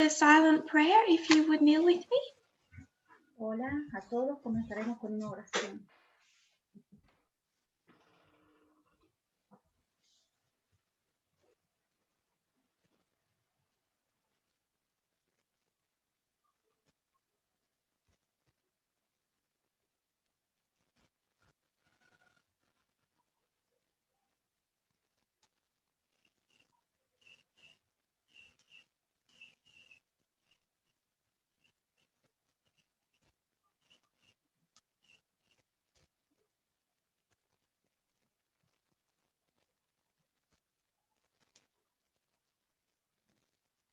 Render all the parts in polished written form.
A silent prayer, if you would kneel with me. Hola a todos, comenzaremos con una oración.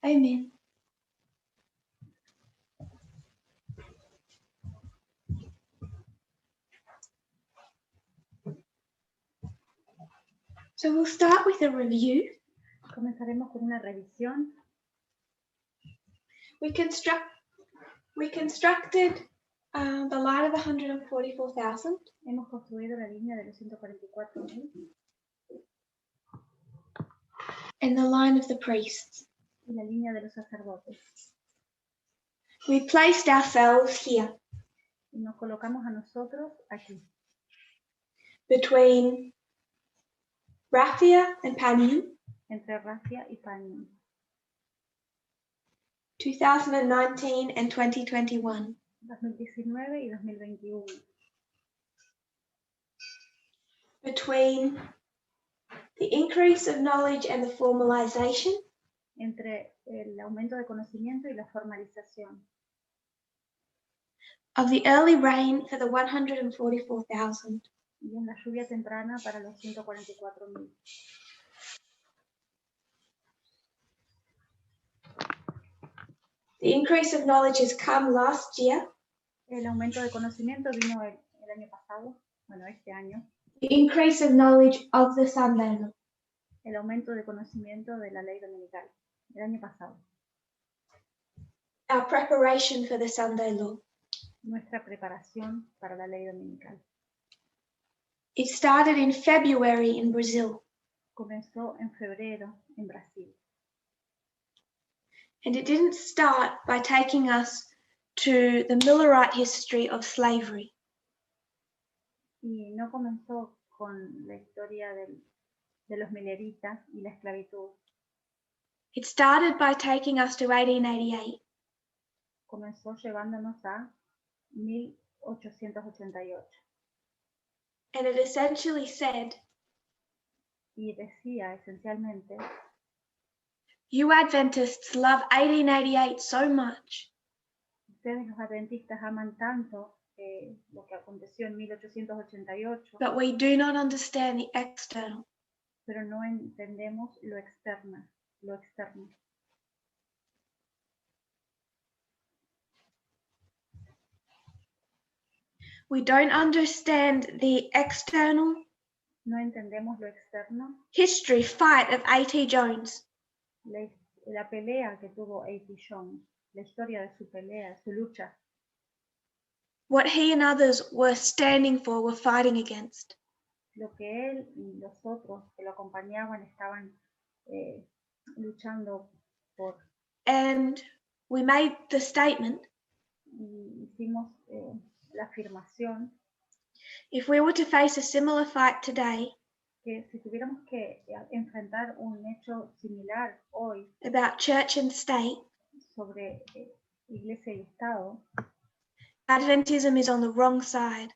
Amen. So we'll start with a review. Comenzaremos con una revisión. We constructed the line of 144,000. Hemos construido la línea de los 144,000 And the line of the priests. y la línea de los sacerdotes. We placed ourselves here Y nos colocamos a nosotros aquí, between Raphia and Panion, entre Rafia y Panion, 2019 and 2021. 2019 y 2021. Between the increase of knowledge and the formalization, Entre el aumento de conocimiento y la formalización. of the early rain for the 144,000. Y en la lluvia temprana para los 144,000. The increase of knowledge has come last year. El aumento de conocimiento vino el año pasado, bueno, este año. The increase of knowledge of the Sunday law. El aumento de conocimiento de la ley dominical, el año pasado. Our preparation for the Sunday law. Nuestra preparación para la ley dominical. It started in February in Brazil, Comenzó en febrero en Brasil. and it didn't start by taking us to the Millerite history of slavery. Y no comenzó con la historia de los mileritas y la esclavitud. It started by taking us to 1888, Comenzó llevándonos a 1888. and it essentially said, Y decía esencialmente, you Adventists love 1888 so much ustedes los adventistas aman tanto lo que aconteció en 1888, but we do not understand the external. pero no entendemos lo externo. We don't understand the external No entendemos lo externo. history fight of A.T. Jones. La pelea que tuvo A.T. Jones, la historia de su pelea, su lucha, What he and others were standing for, were fighting against. lo que él y los otros que lo acompañaban estaban luchando por. And we made the statement, Y hicimos la afirmación if we were to face a similar fight today que si tuviéramos que enfrentar un hecho similar hoy about church and state, sobre iglesia y Estado, Adventism is on the wrong side.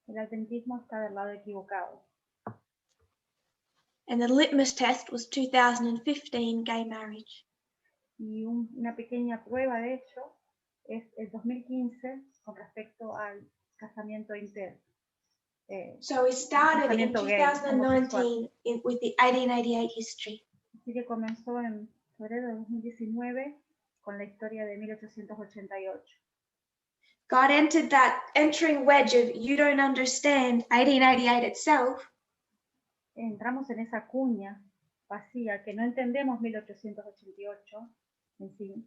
el adventismo está del lado equivocado. And the litmus test was 2015 gay marriage. Y una pequeña prueba de hecho es el 2015 con respecto al casamiento So we started in casamiento gay, 2019 with the 1888 history. Así que comenzó en febrero de 2019 con la historia de 1888. God entered that entering wedge of you don't understand 1888 itself. Entramos en esa cuña vacía que no entendemos 1888 en sí.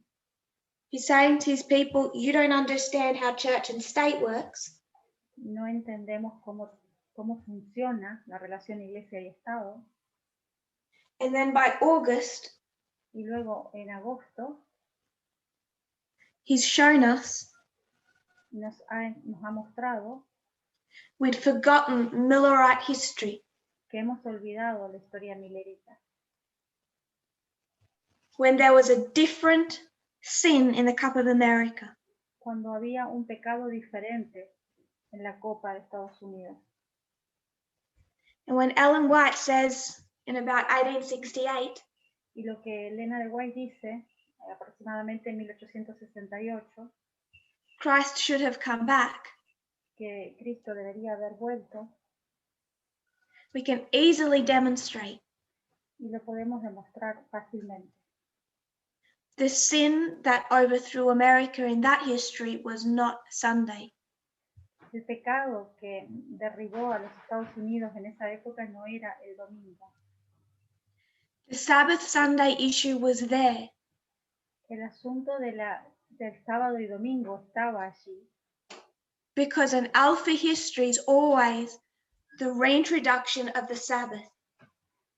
He's saying to his people, you don't understand how church and state works. No entendemos cómo funciona la relación iglesia y Estado. And then by August, Y luego en agosto he's shown us nos ha mostrado we'd forgotten Millerite history que hemos olvidado la historia milerita, when there was a different sin in the Cup of America. cuando había un pecado diferente en la Copa de Estados Unidos. And when Ellen White says in about 1868, Y lo que Elena de White dice, aproximadamente en 1868, Christ should have come back, que Cristo debería haber vuelto, we can easily demonstrate y lo podemos demostrar fácilmente. the sin that overthrew America in that history was not Sunday. El pecado que derribó a los Estados Unidos en esa época no era el domingo. The Sabbath Sunday issue was there, El asunto del sábado y domingo estaba allí, because an Alpha history is always the reintroduction of the Sabbath.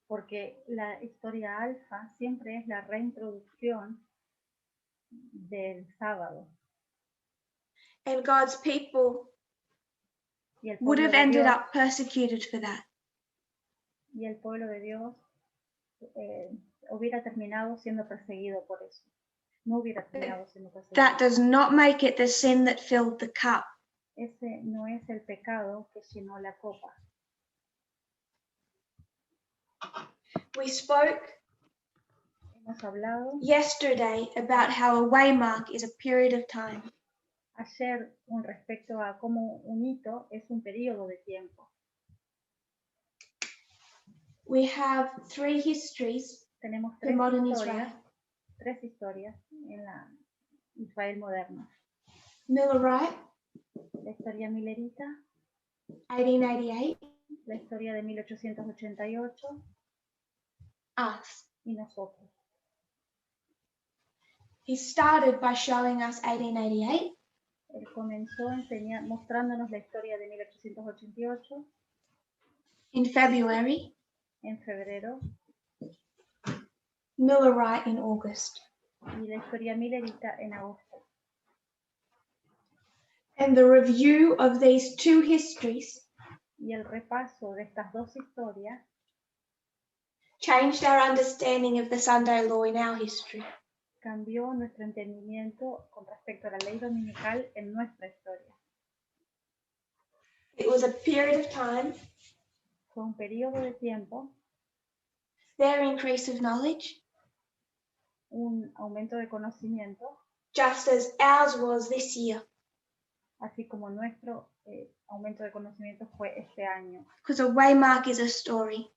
porque la historia alfa siempre es la reintroducción del sábado. And God's people Y el would pueblo have de ended Dios, up persecuted for that. y el pueblo de Dios hubiera terminado siendo perseguido por eso. No hubiera terminado siendo perseguido. That does not make it the sin that filled the cup. Ese no es el pecado que llenó la copa. We spoke Hemos hablado yesterday about how a waymark is a period of time. ayer con respecto a cómo un hito es un periodo de tiempo. We have three histories Tenemos for modern Israel. tres historias en la Israel moderna. Millerite, La historia milerita, 1888, la historia de 1888 us. y nosotros. He started by showing us 1888, Él comenzó mostrándonos la historia de 1888 in February, en febrero Millerite in August. y la historia milerita en agosto. And the review of these two histories Y el repaso de estas dos historias changed our understanding of the Sunday law in our history. cambió nuestro entendimiento con respecto a la ley dominical en nuestra historia. It was a period of time, Fue un periodo de tiempo, their increase of knowledge, un aumento de conocimiento, just as ours was this year. así como nuestro aumento de conocimiento fue este año, Because a waymark is a story.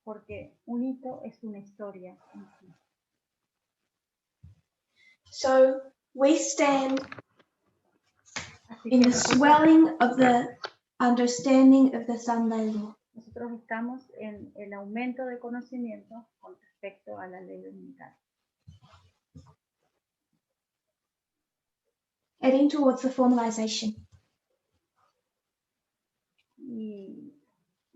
porque un hito es una historia en sí. So we stand Así in que the swelling of the understanding of the Sunday law. nosotros estamos en el aumento de conocimiento con respecto a la ley dominical. Heading towards the formalization. Y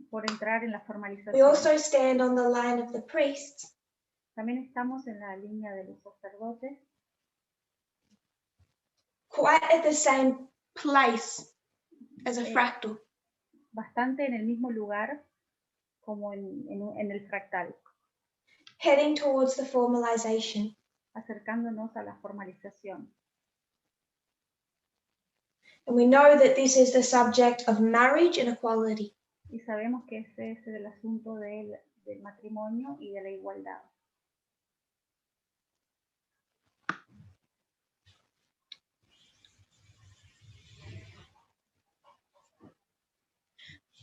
por entrar en la We formalización, also stand on the line of the priests, también estamos en la línea de los sacerdotes, quite at the same place as a fractal. bastante en el mismo lugar como en el fractal, Heading towards the formalization. acercándonos a la formalización. And we know that this is the subject of marriage and equality. Y sabemos que ese es el asunto del matrimonio y de la igualdad.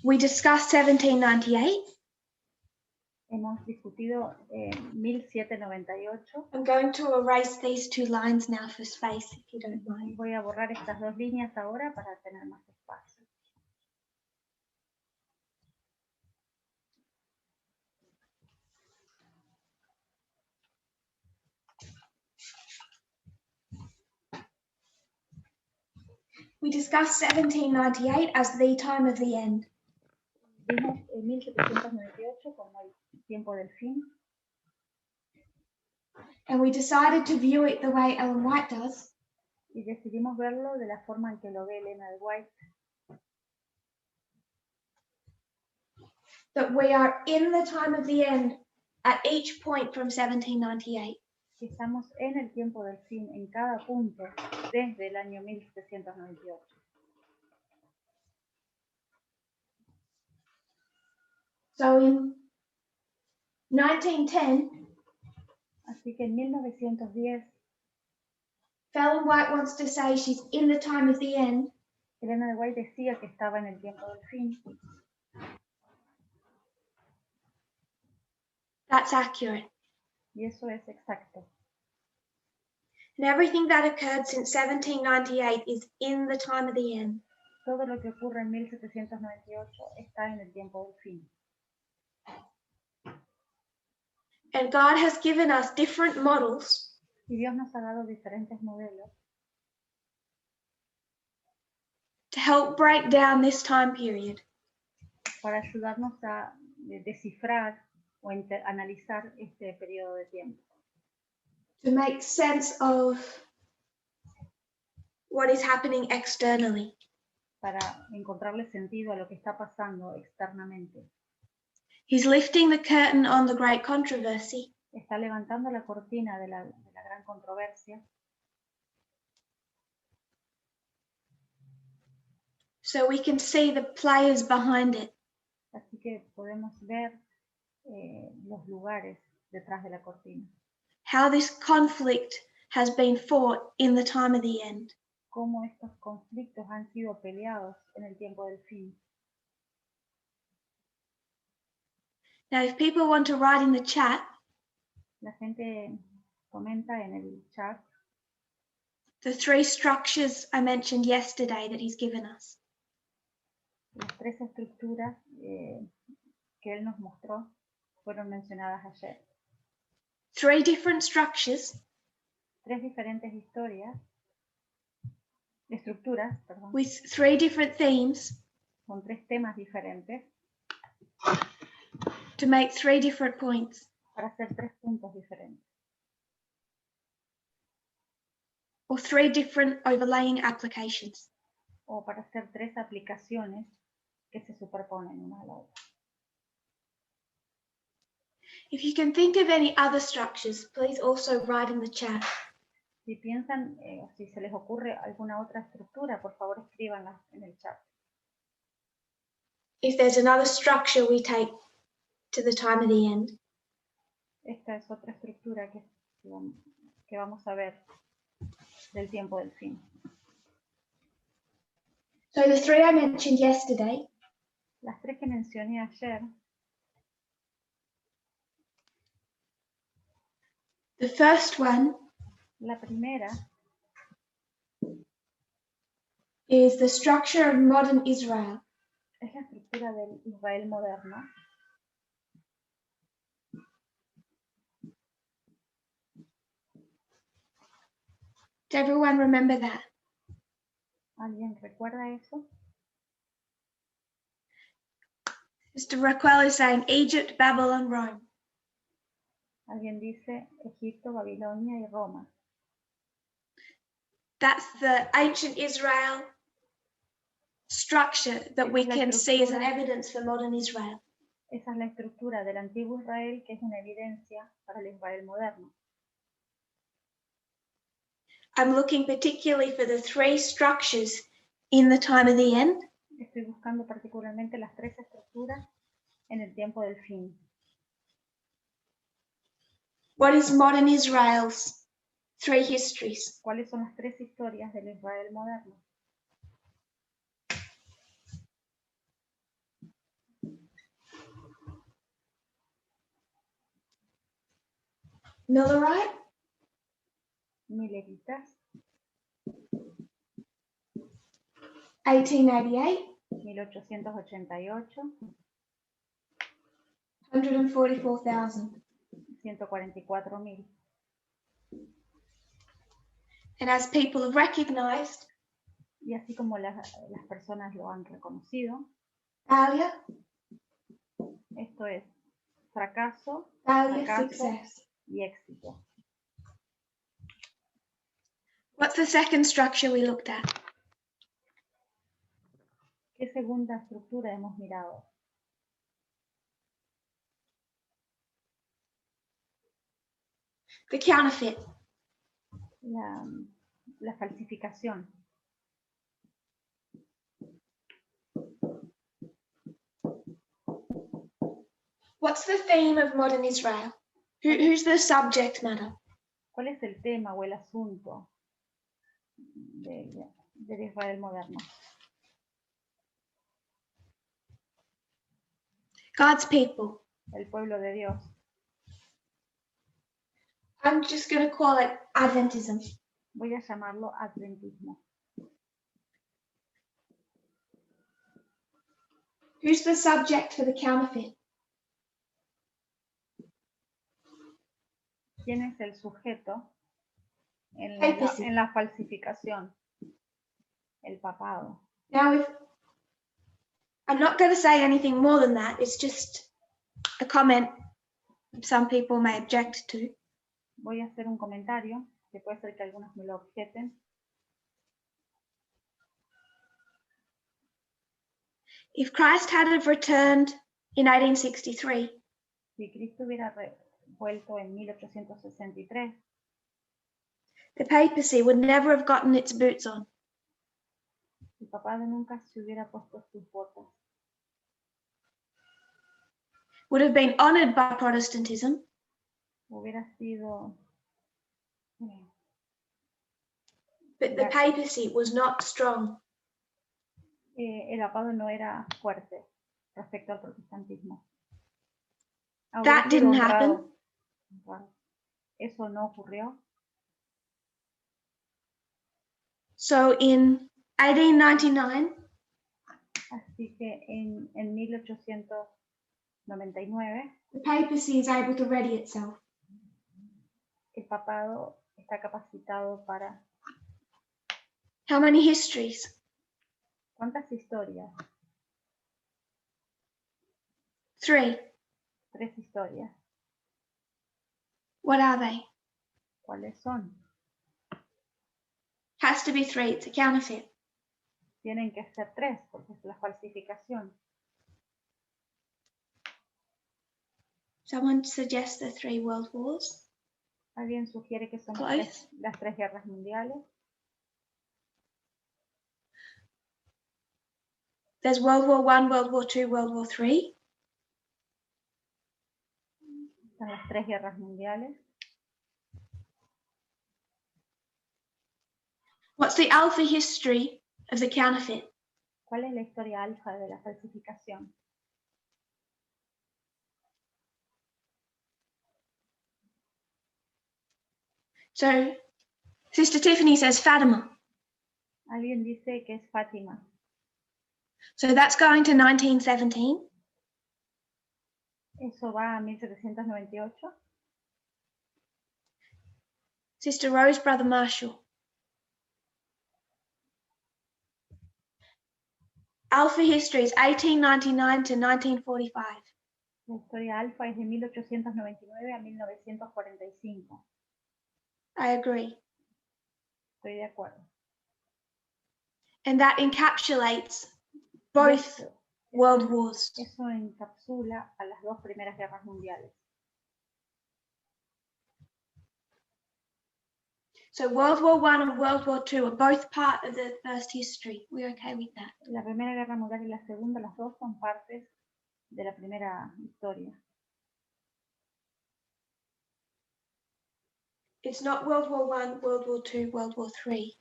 We discussed 1798. Hemos discutido 1798. I'm going to erase these two lines now for space, if you don't mind. Voy a borrar estas dos líneas ahora para tener más espacio. We discussed 1798 as the time of the end. Vimos 1798 como el tiempo del fin. And we decided to view it the way Ellen White does. Y decidimos verlo de la forma en que lo ve Elena de White, that we are in the time of the end at each point from 1798. que estamos en el tiempo del fin en cada punto desde el año 1798. So in 1910, Así que en 1910, Ellen White wants to say she's in the time of the end, Elena de White decía que estaba en el tiempo del fin. that's accurate. Y eso es exacto. And everything that occurred since 1798 is in the time of the end. Todo lo que ocurre en 1798 está en el tiempo del fin. And God has given us different models Y Dios nos ha dado diferentes modelos to help break down this time period. para ayudarnos a descifrar o analizar este periodo de tiempo, To make sense of what is happening externally. para encontrarle sentido a lo que está pasando externamente. He's lifting the curtain on the great controversy Está levantando la cortina de la gran controversia so we can see the players behind it. así que podemos ver los lugares detrás de la cortina. How this conflict has been fought in the time of the end. Cómo estos conflictos han sido peleados en el tiempo del fin. Now, if people want to write in the chat, La gente comenta en el chat the 3 structures I mentioned yesterday that he's given us. las 3 estructuras que él nos mostró fueron mencionadas ayer. 3 different structures 3 diferentes estructuras, perdón, with 3 different themes con 3 temas diferentes to make 3 different points. para hacer 3 puntos diferentes. Or 3 different overlaying applications. O para hacer 3 aplicaciones que se superponen una a la otra. If you can think of any other structures, please also write in the chat. Si piensan, o si se les ocurre alguna otra estructura, por favor escríbanla en el chat. If there's another structure we take to the time of the end. Esta es otra estructura que vamos a ver del tiempo del fin. So the 3 I mentioned yesterday, Las 3 que mencioné ayer, the first one la primera is the structure of modern Israel. es la estructura del Israel moderno. Does everyone remember that? ¿Alguien recuerda eso? Mr. Raquel is saying Egypt, Babylon, Rome. Alguien dice Egipto, Babilonia y Roma. That's the ancient Israel structure that we can see as an evidence for modern Israel. Esa es la estructura del antiguo Israel, que es una evidencia para el Israel moderno. I'm looking particularly for the 3 structures in the time of the end. Estoy buscando particularmente las 3 estructuras en el tiempo del fin. What is modern Israel's 3 histories? ¿Cuáles son las 3 historias del Israel moderno? Millerite, Mileritas, 1888, 1888, 144,000. 144.000. And as people have recognized, Y así como las personas lo han reconocido, failure, esto es fracaso, failure, fracaso success. y éxito. What's the second structure we looked at? ¿Qué segunda estructura hemos mirado? The counterfeit. La falsificación. What's the theme of modern Israel? Who's the subject matter? ¿Cuál es el tema o el asunto del Israel moderno? God's people. El pueblo de Dios. I'm just going to call it Adventism. Voy a llamarlo adventismo. Who's the subject for the counterfeit? ¿Quién es el sujeto en Papacy. la falsificación? El papado. Now, I'm not going to say anything more than that. It's just a comment some people may object to. Voy a hacer un comentario, que puede ser que algunos me lo objeten. If Christ had have returned in 1863, Si Cristo hubiera vuelto en 1863, the papacy would never have gotten its boots on. el papado nunca se hubiera puesto sus botas. Would have been honored by Protestantism, Hubiera sido... but the papacy was not strong. el papado no era fuerte respecto al protestantismo. That didn't happen. Eso no ocurrió. So in 1899, Así que en 1899 the papacy is able to ready itself. el papado está capacitado para... How many histories? ¿Cuántas historias? 3. 3 historias. What are they? ¿Cuáles son? Has to be 3. It's a counterfeit. Tienen que ser 3 porque es la falsificación. Someone suggests the 3 world wars. ¿Alguien sugiere que son las 3 guerras mundiales? There's World War I, World War II, World War III. Son las 3 guerras mundiales. What's the alpha history of the counterfeit? ¿Cuál es la historia alfa de la falsificación? So, Sister Tiffany says Fatima. Alguien dice que es Fátima. So that's going to 1917. Eso va a 1798. Sister Rose, Brother Marshall. Alpha history is 1899 to 1945. La historia alfa es de 1899 a 1945. I agree. Estoy de acuerdo. And that encapsulates both world wars. Eso encapsula a las 2 primeras guerras mundiales. So World War I and World War II are both part of the first history. We're okay with that. La primera guerra mundial y la segunda, las 2 son partes de la primera historia. It's not World War I, World War II, World War III.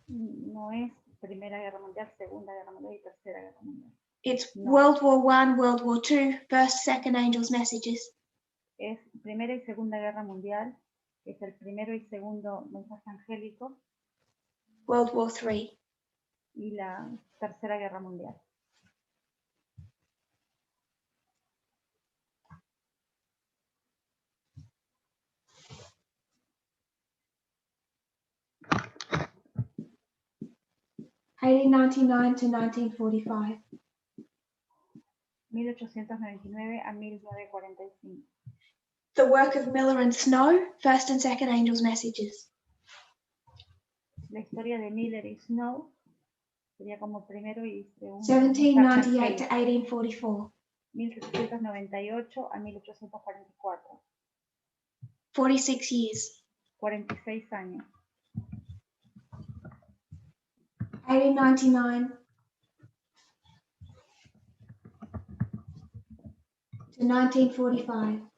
No es primera guerra mundial, segunda guerra mundial y tercera guerra mundial. It's No. World War I, World War II, first, second angels' messages. Es primera y segunda guerra mundial, que es el primero y segundo mensaje angélico, World War III. y la tercera guerra mundial. (1899 to 1945). 1899 a 1945. The work of Miller and Snow, first and second angels' messages. La historia de Miller y Snow sería como primero y segundo. 1798 to 1844. 1798 a 1844. 46 years. 46 años. 1899 to 1945.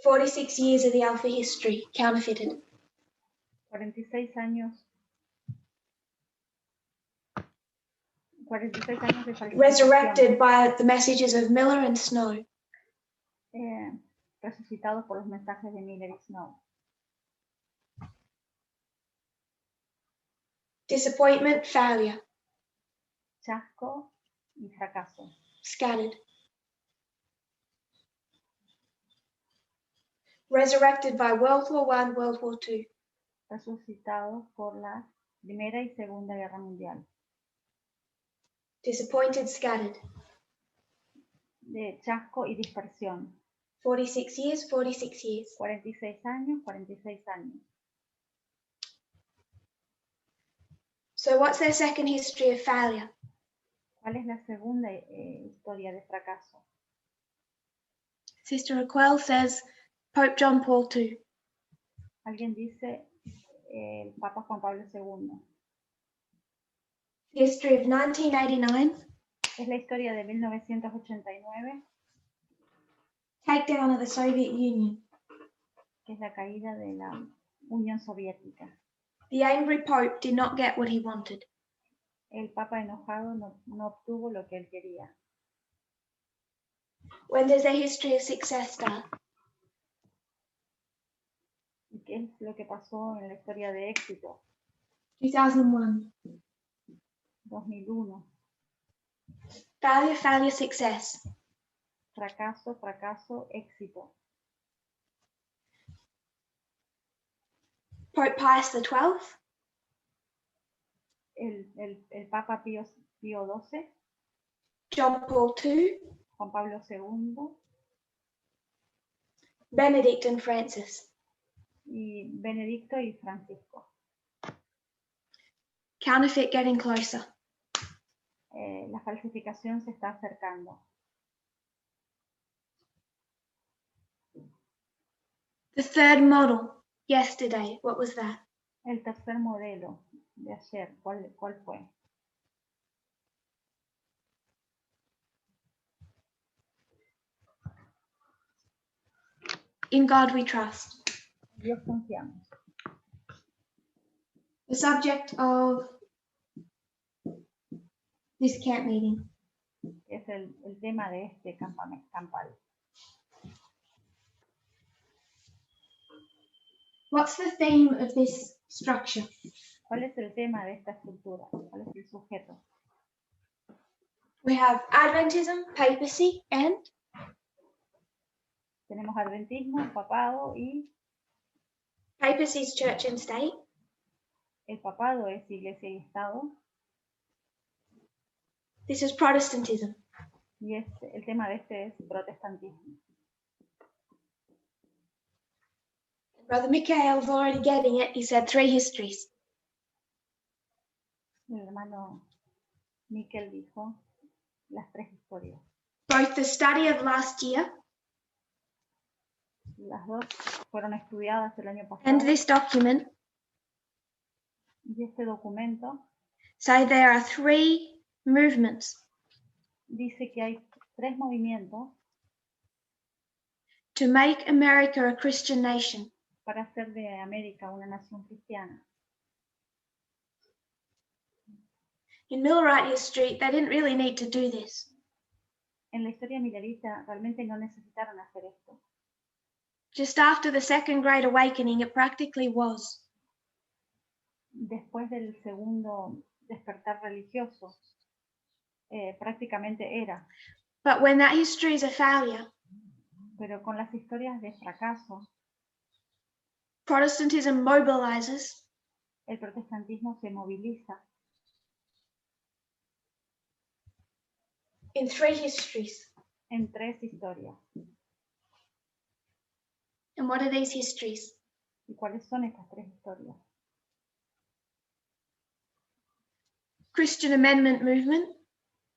46 years of the Alpha history, counterfeited. 46 años. 46 años de falsificación. Resurrected by the messages of Miller and Snow. Resucitados por los mensajes de Miller y Snow. Disappointment, failure. Chasco y fracaso. Scattered. Resurrected by World War I, World War II. Resucitados por la Primera y Segunda Guerra Mundial. Disappointed, scattered. De chasco y dispersión. 46 years, 46 years. 46 años, 46 años. So what's their second history of failure? ¿Cuál es la segunda historia de fracaso? Sister Raquel says Pope John Paul II. Alguien dice el Papa Juan Pablo II. History of 1989. Es la historia de 1989. Takedown of the Soviet Union. Que es la caída de la Unión Soviética. The angry Pope did not get what he wanted. El Papa enojado no obtuvo lo que él quería. When does their history of success start? ¿Y qué es lo que pasó en la historia de éxito? 2001. 2001. Failure, failure, success. Fracaso, fracaso, éxito. Pope Pius XII. El Papa Pío XII. John Paul II. Juan Pablo II. Benedict and Francis. Y Benedicto y Francisco. Counterfeit getting closer. La falsificación se está acercando. The third model, yesterday, what was that? El tercer modelo de ayer, ¿cuál fue? In God we trust. Dios confiamos. The subject of this camp meeting. Es el tema de este campal. What's the theme of this structure? ¿Cuál es el tema de esta estructura? ¿Cuál es el sujeto? We have Adventism, papacy, and tenemos adventismo, papado y papacy is church and state. El papado es iglesia y estado. This is Protestantism. Y el tema de este es protestantismo. Brother Mikhail's already getting it. He said 3 histories. El hermano Miquel dijo las 3 historias. Both the study of last year Las 2 fueron estudiadas el año pasado. and this document Y este documento say there are 3 movements dice que hay 3 movimientos to make America a Christian nation. Para hacer de América una nación cristiana. In Millerite history, they didn't really need to do this. En la historia millerita realmente no necesitaron hacer esto. Just after the Second Great Awakening, it practically was. Después del segundo despertar religioso, prácticamente era. But when that history is a failure, pero con las historias de fracaso, Protestantism mobilizes. El protestantismo se moviliza. In 3 histories. En 3 historias. And what are these histories? ¿Y cuáles son estas tres historias? Christian Amendment Movement,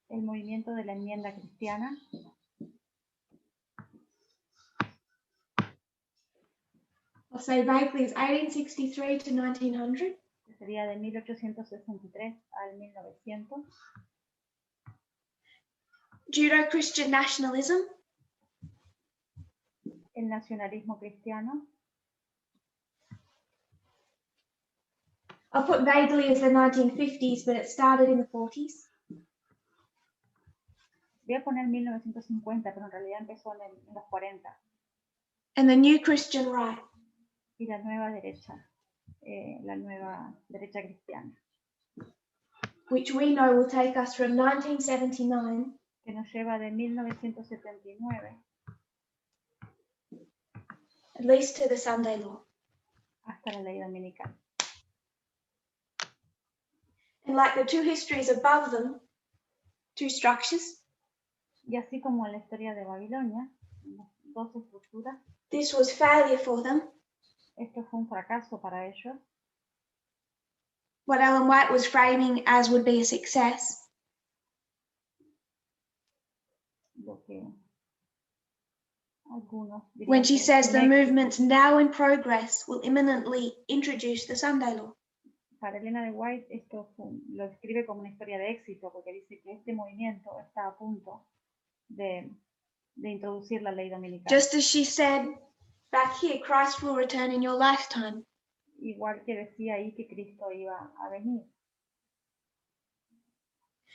El movimiento de la enmienda cristiana, I'll say vaguely, it's 1863 to 1900. que sería de 1863 al 1900. Judeo-Christian nationalism, El nacionalismo cristiano, I'll put vaguely as the 1950s, but it started in the 40s. voy a poner 1950, pero en realidad empezó en los 40. And the new Christian right. Y la nueva derecha cristiana, which we know will take us from 1979 que nos lleva de 1979 at least to the Sunday law. hasta la ley dominical. And like the two histories above them, two structures, Y así como en la historia de Babilonia, las dos estructuras, this was failure for them. esto fue un fracaso para ellos. What Ellen White was framing as would be a success Lo que algunos dirían when she que says un the éxito. movements now in progress will imminently introduce the Sunday law. Para Elena de White esto lo describe como una historia de éxito, porque dice que este movimiento está a punto de introducir la ley dominical. Just as she said back here, Christ will return in your lifetime. Igual que decía ahí que Cristo iba a venir.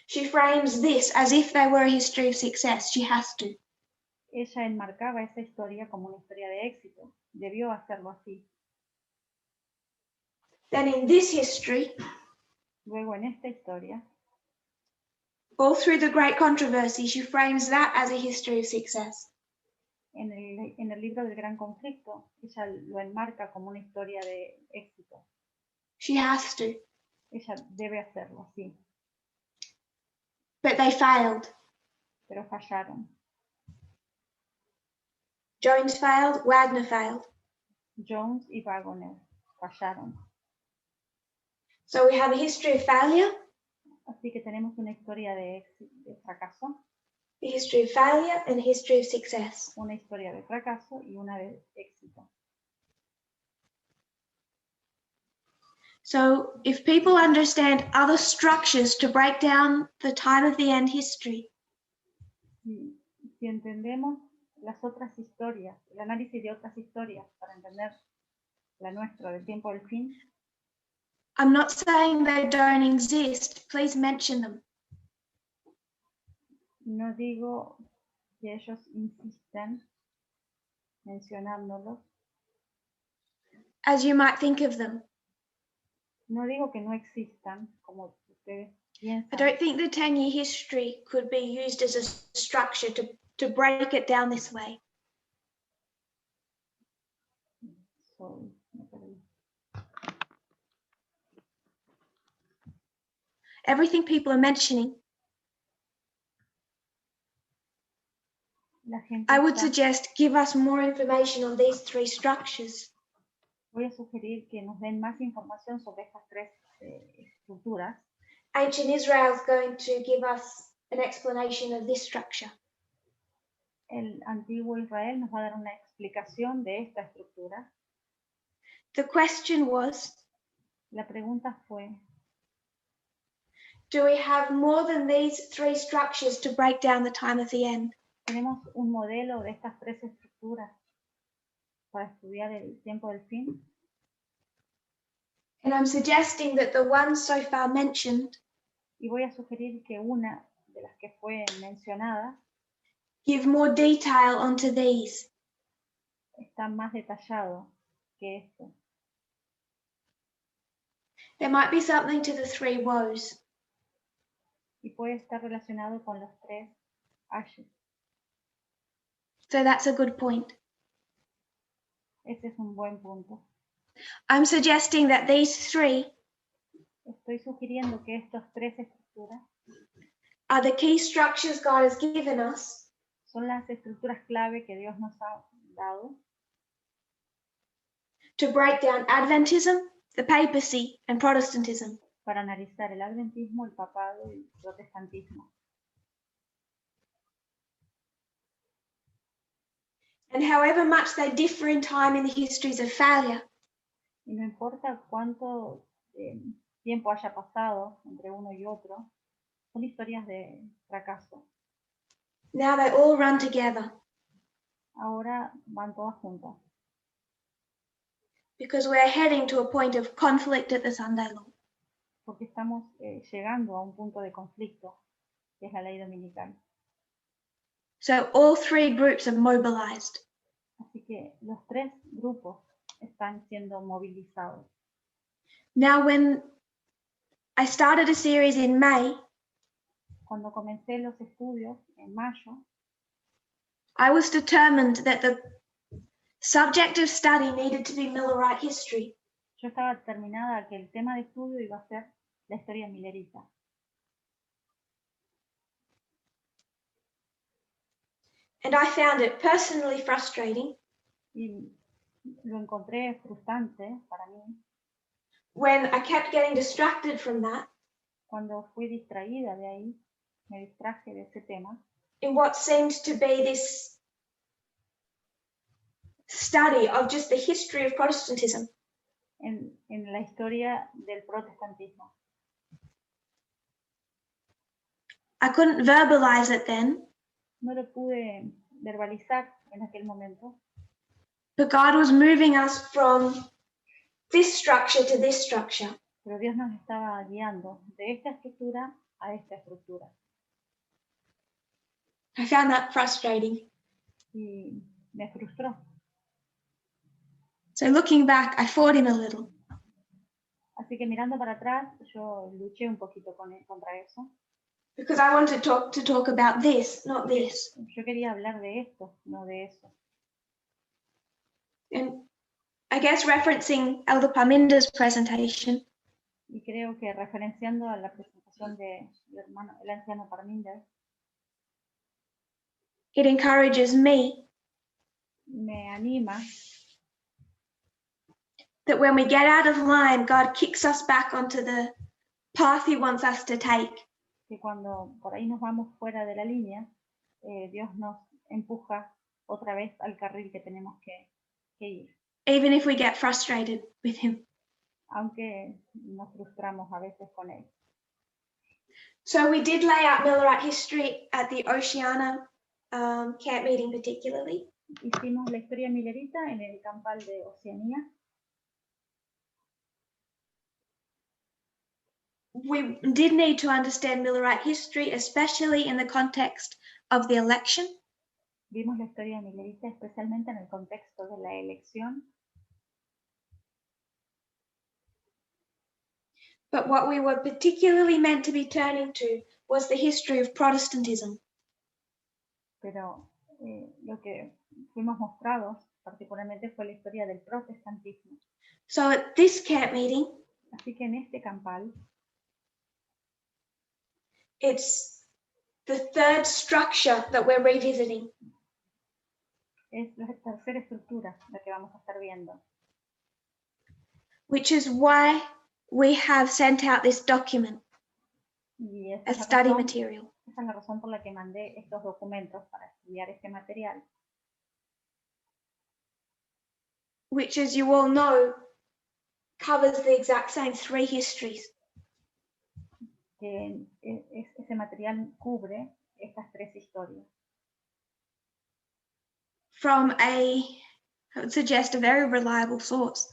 She frames this as if they were a history of success. She has to. Ella enmarcaba esa historia como una historia de éxito. Debió hacerlo así. Then in this history, Luego en esta historia, all through the great controversy, she frames that as a history of success. en el libro del Gran Conflicto, ella lo enmarca como una historia de éxito. She has to. Ella debe hacerlo así, But they failed. pero fallaron. Jones failed, Wagner failed. Jones y Wagner fallaron. So we have a history of failure, Así que tenemos una historia de fracaso, a history of failure, and a history of success. una historia de fracaso y una de éxito. So if people understand other structures to break down the time of the end history, Si entendemos las otras historias, el análisis de otras historias para entender la nuestra del tiempo del fin, I'm not saying they don't exist. Please mention them. no digo que ellos insisten mencionándolos, As you might think of them. no digo que no existan como ustedes I piensan. don't think the 10-year history could be used as a structure to break it down this way. Me perdí. Everything people are mentioning, La gente I would está- suggest give us more information on these three structures. Voy a sugerir que nos den más información sobre estas tres estructuras. Ancient Israel is going to give us an explanation of this structure. El antiguo Israel nos va a dar una explicación de esta estructura. The question was, La pregunta fue, do we have more than these three structures to break down the time of the end? ¿tenemos un modelo de estas tres estructuras para estudiar el tiempo del fin? And I'm suggesting that the ones so far mentioned Y voy a sugerir que una de las que fue mencionada give more detail onto these. está más detallado que esto. There might be something to the three woes. Y puede estar relacionado con los tres ayes. So that's a good point. Ese es un buen punto. I'm suggesting that these three Estoy sugiriendo que estos tres estructuras are the key structures God has given us son las estructuras clave que Dios nos ha dado to break down Adventism, the papacy, and Protestantism. para analizar el adventismo, el papado y el protestantismo. And however much they differ in time in the histories of failure, Y no importa cuánto tiempo haya pasado entre uno y otro, son historias de fracaso. now they all run together Ahora van todas juntas, because we're heading to a point of conflict at the Sunday law. porque estamos llegando a un punto de conflicto, que es la ley dominical. So all three groups are mobilized. Así que los tres grupos están siendo movilizados. Now, when I started a series in May, Cuando comencé los estudios en mayo, I was determined that the subject of study needed to be Millerite history. yo estaba determinada que el tema de estudio iba a ser la historia millerita. And I found it personally frustrating Y lo encontré frustrante para mí when I kept getting distracted from that cuando fui distraída de ahí, me distraje de ese tema, in what seemed to be this study of just the history of Protestantism. en la historia del protestantismo. I couldn't verbalize it then, No lo pude verbalizar en aquel momento, but God was moving us from this structure to this structure. pero Dios nos estaba guiando de esta estructura a esta estructura. I found that frustrating. Y me frustró. So looking back, I fought him a little. Así que mirando para atrás, yo luché un poquito contra eso. Because I wanted to talk about this, not this. Yo quería hablar de esto, no de eso. And I guess referencing Elder Parminder's presentation, Y creo que referenciando a la presentación de el anciano Parminder, it encourages me me anima that when we get out of line, God kicks us back onto the path he wants us to take. que cuando por ahí nos vamos fuera de la línea, Dios nos empuja otra vez al carril que tenemos que ir. Even if we get frustrated with him. Aunque nos frustramos a veces con él. So we did lay out Millerite history at the Oceana camp meeting particularly. Hicimos la historia millerita en el campal de Oceanía. We did need to understand Millerite history, especially in the context of the election. Vimos la historia millerita especialmente en el contexto de la elección. But what we were particularly meant to be turning to was the history of Protestantism. Pero lo que fuimos mostrados particularmente fue la historia del protestantismo. So at this camp meeting, Así que en este campal, it's the third structure that we're revisiting. es la tercera estructura la que vamos a estar viendo. Which is why we have sent out this document Y esa as es study material. Esa es la razón por la que mandé estos documentos para estudiar este material. Which, as you all know, covers the exact same three histories. Que ese material cubre estas tres historias. From I would suggest, a very reliable source.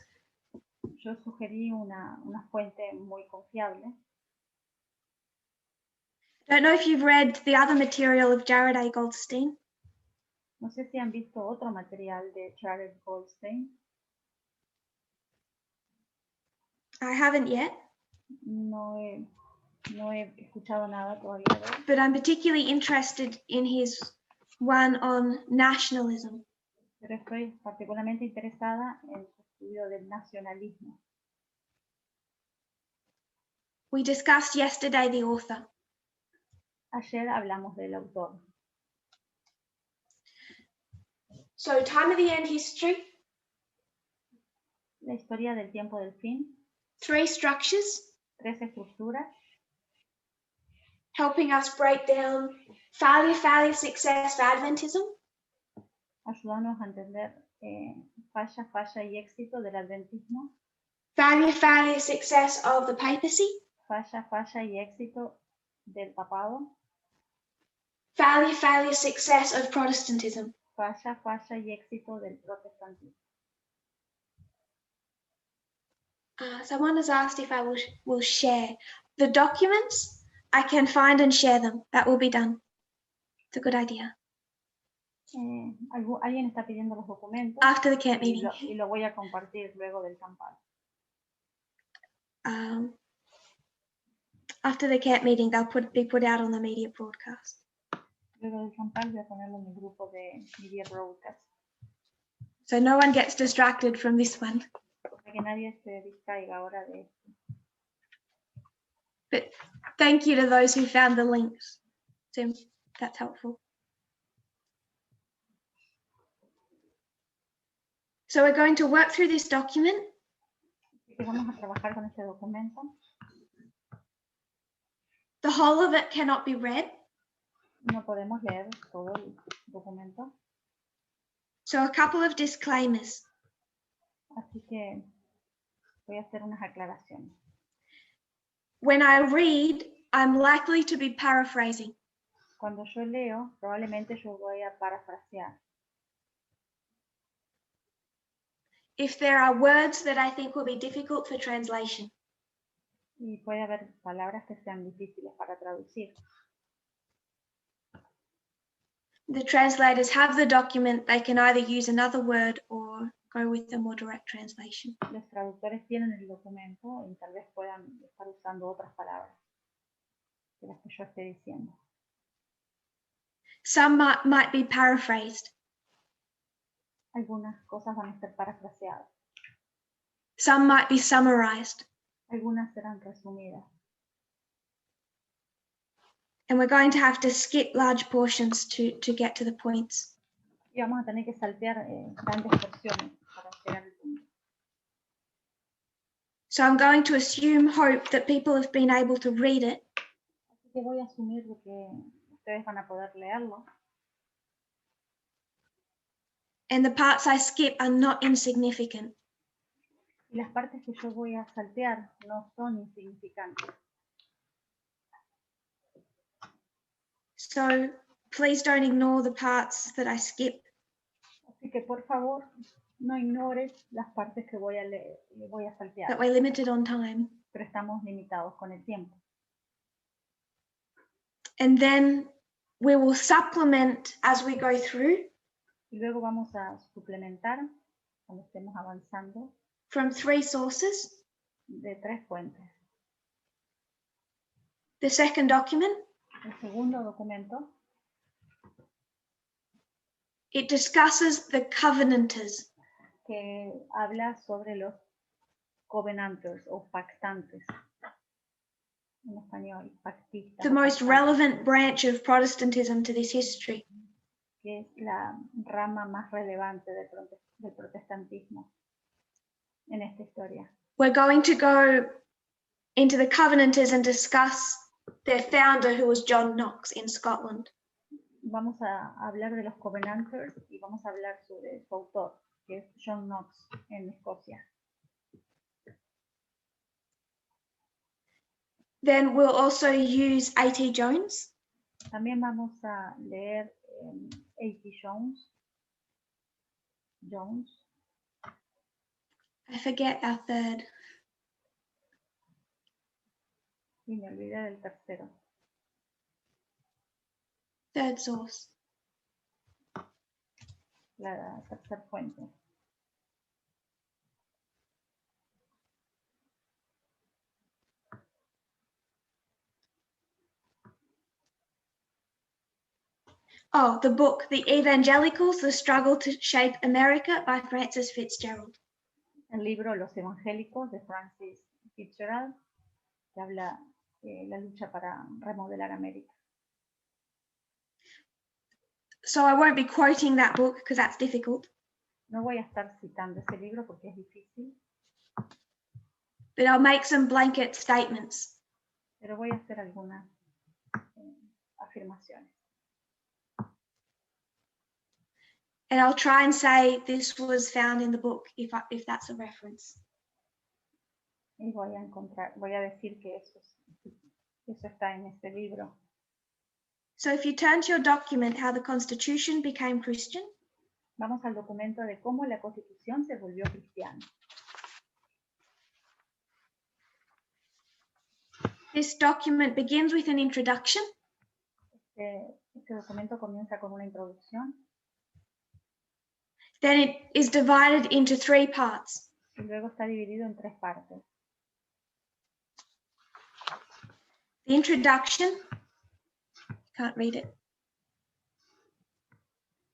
Yo sugerí una fuente muy confiable. I don't know if you've read the other material of Jared A. Goldstein. No sé si han visto otro material de Jared Goldstein. I haven't yet. No he escuchado nada todavía de él. But I'm particularly interested in his one on nationalism. Pero estoy particularmente interesada en su estudio del nacionalismo. We discussed yesterday the author. Ayer hablamos del autor. So time of the end history. La historia del tiempo del fin. 3 structures, 3 estructuras. helping us break down failure, success, Adventism. Ayudándonos a entender falla y éxito del adventismo. Failure, success of the papacy. Falla y éxito del papado. Failure, success of Protestantism. Falla y éxito del protestantismo. Someone has asked if I will share the documents. I can find and share them. That will be done. It's a good idea. Alguien está pidiendo los documentos. After the camp meeting. Y lo voy a compartir luego del campal. After the camp meeting, they'll be put out on the media broadcast. Luego del campal voy a ponerlo en el grupo de media broadcast. So no one gets distracted from this one. Para que nadie se distraiga ahora de esto. But thank you to those who found the links. Tim, that's helpful. So we're going to work through this document. Vamos a trabajar con este documento. The whole of it cannot be read. No podemos leer todo el documento. So a couple of disclaimers. Así que voy a hacer unas aclaraciones. When I read, I'm likely to be paraphrasing. Cuando yo leo, probablemente yo voy a parafrasear. If there are words that I think will be difficult for translation. Y puede haber palabras que sean difíciles para traducir. The translators have the document. They can either use another word or go with a more direct translation. Los traductores tienen el documento y tal vez puedan estar usando otras palabras de las que yo esté diciendo. Some might be paraphrased. Algunas cosas van a ser parafraseadas. Some might be summarized. Algunas serán resumidas. And we're going to have to skip large portions to get to the points. Y vamos a tener que saltear grandes porciones para llegar al punto. So I'm going to hope that people have been able to read it. Así que voy a asumir de que ustedes van a poder leerlo. And the parts I skip are not insignificant. Y las partes que yo voy a saltear no son insignificantes. So please don't ignore the parts that I skip. Así que por favor, no ignores las partes que voy a leer, voy a saltear. That we're limited on time. Pero estamos limitados con el tiempo. And then we will supplement as we go through. Y luego vamos a suplementar cuando estemos avanzando. From 3 sources. De 3 fuentes. The second document. El segundo documento. It discusses the covenanters. Que habla sobre los covenanters o pactantes. En español, pactistas. The most relevant branch of Protestantism to this history. Que es la rama más relevante del protestantismo en esta historia. We're going to go into the Covenanters and discuss their founder, who was John Knox in Scotland. Vamos a hablar de los Covenanters y vamos a hablar sobre su autor, que es John Knox en Escocia. Then we'll also use A.T. Jones. También vamos a leer A.T. Jones. I forget our third. Y me olvidé del tercero. Third source. La tercera fuente. Oh, the book, The Evangelicals, The Struggle to Shape America by Francis Fitzgerald. El libro Los Evangélicos de Francis Fitzgerald, que habla de la lucha para remodelar América. So I won't be quoting that book because that's difficult. No voy a estar citando ese libro porque es difícil. but I'll make some blanket statements. Pero voy a hacer algunas afirmaciones. And I'll try and say this was found in the book, if that's a reference. Y voy a decir que eso está en este libro. So if you turn to your document, How the Constitution Became Christian. Vamos al documento de cómo la Constitución se volvió cristiana. This document begins with an introduction. Este documento comienza con una introducción. Then it is divided into 3 parts. Y luego está dividido en 3 partes. The introduction, can't read it.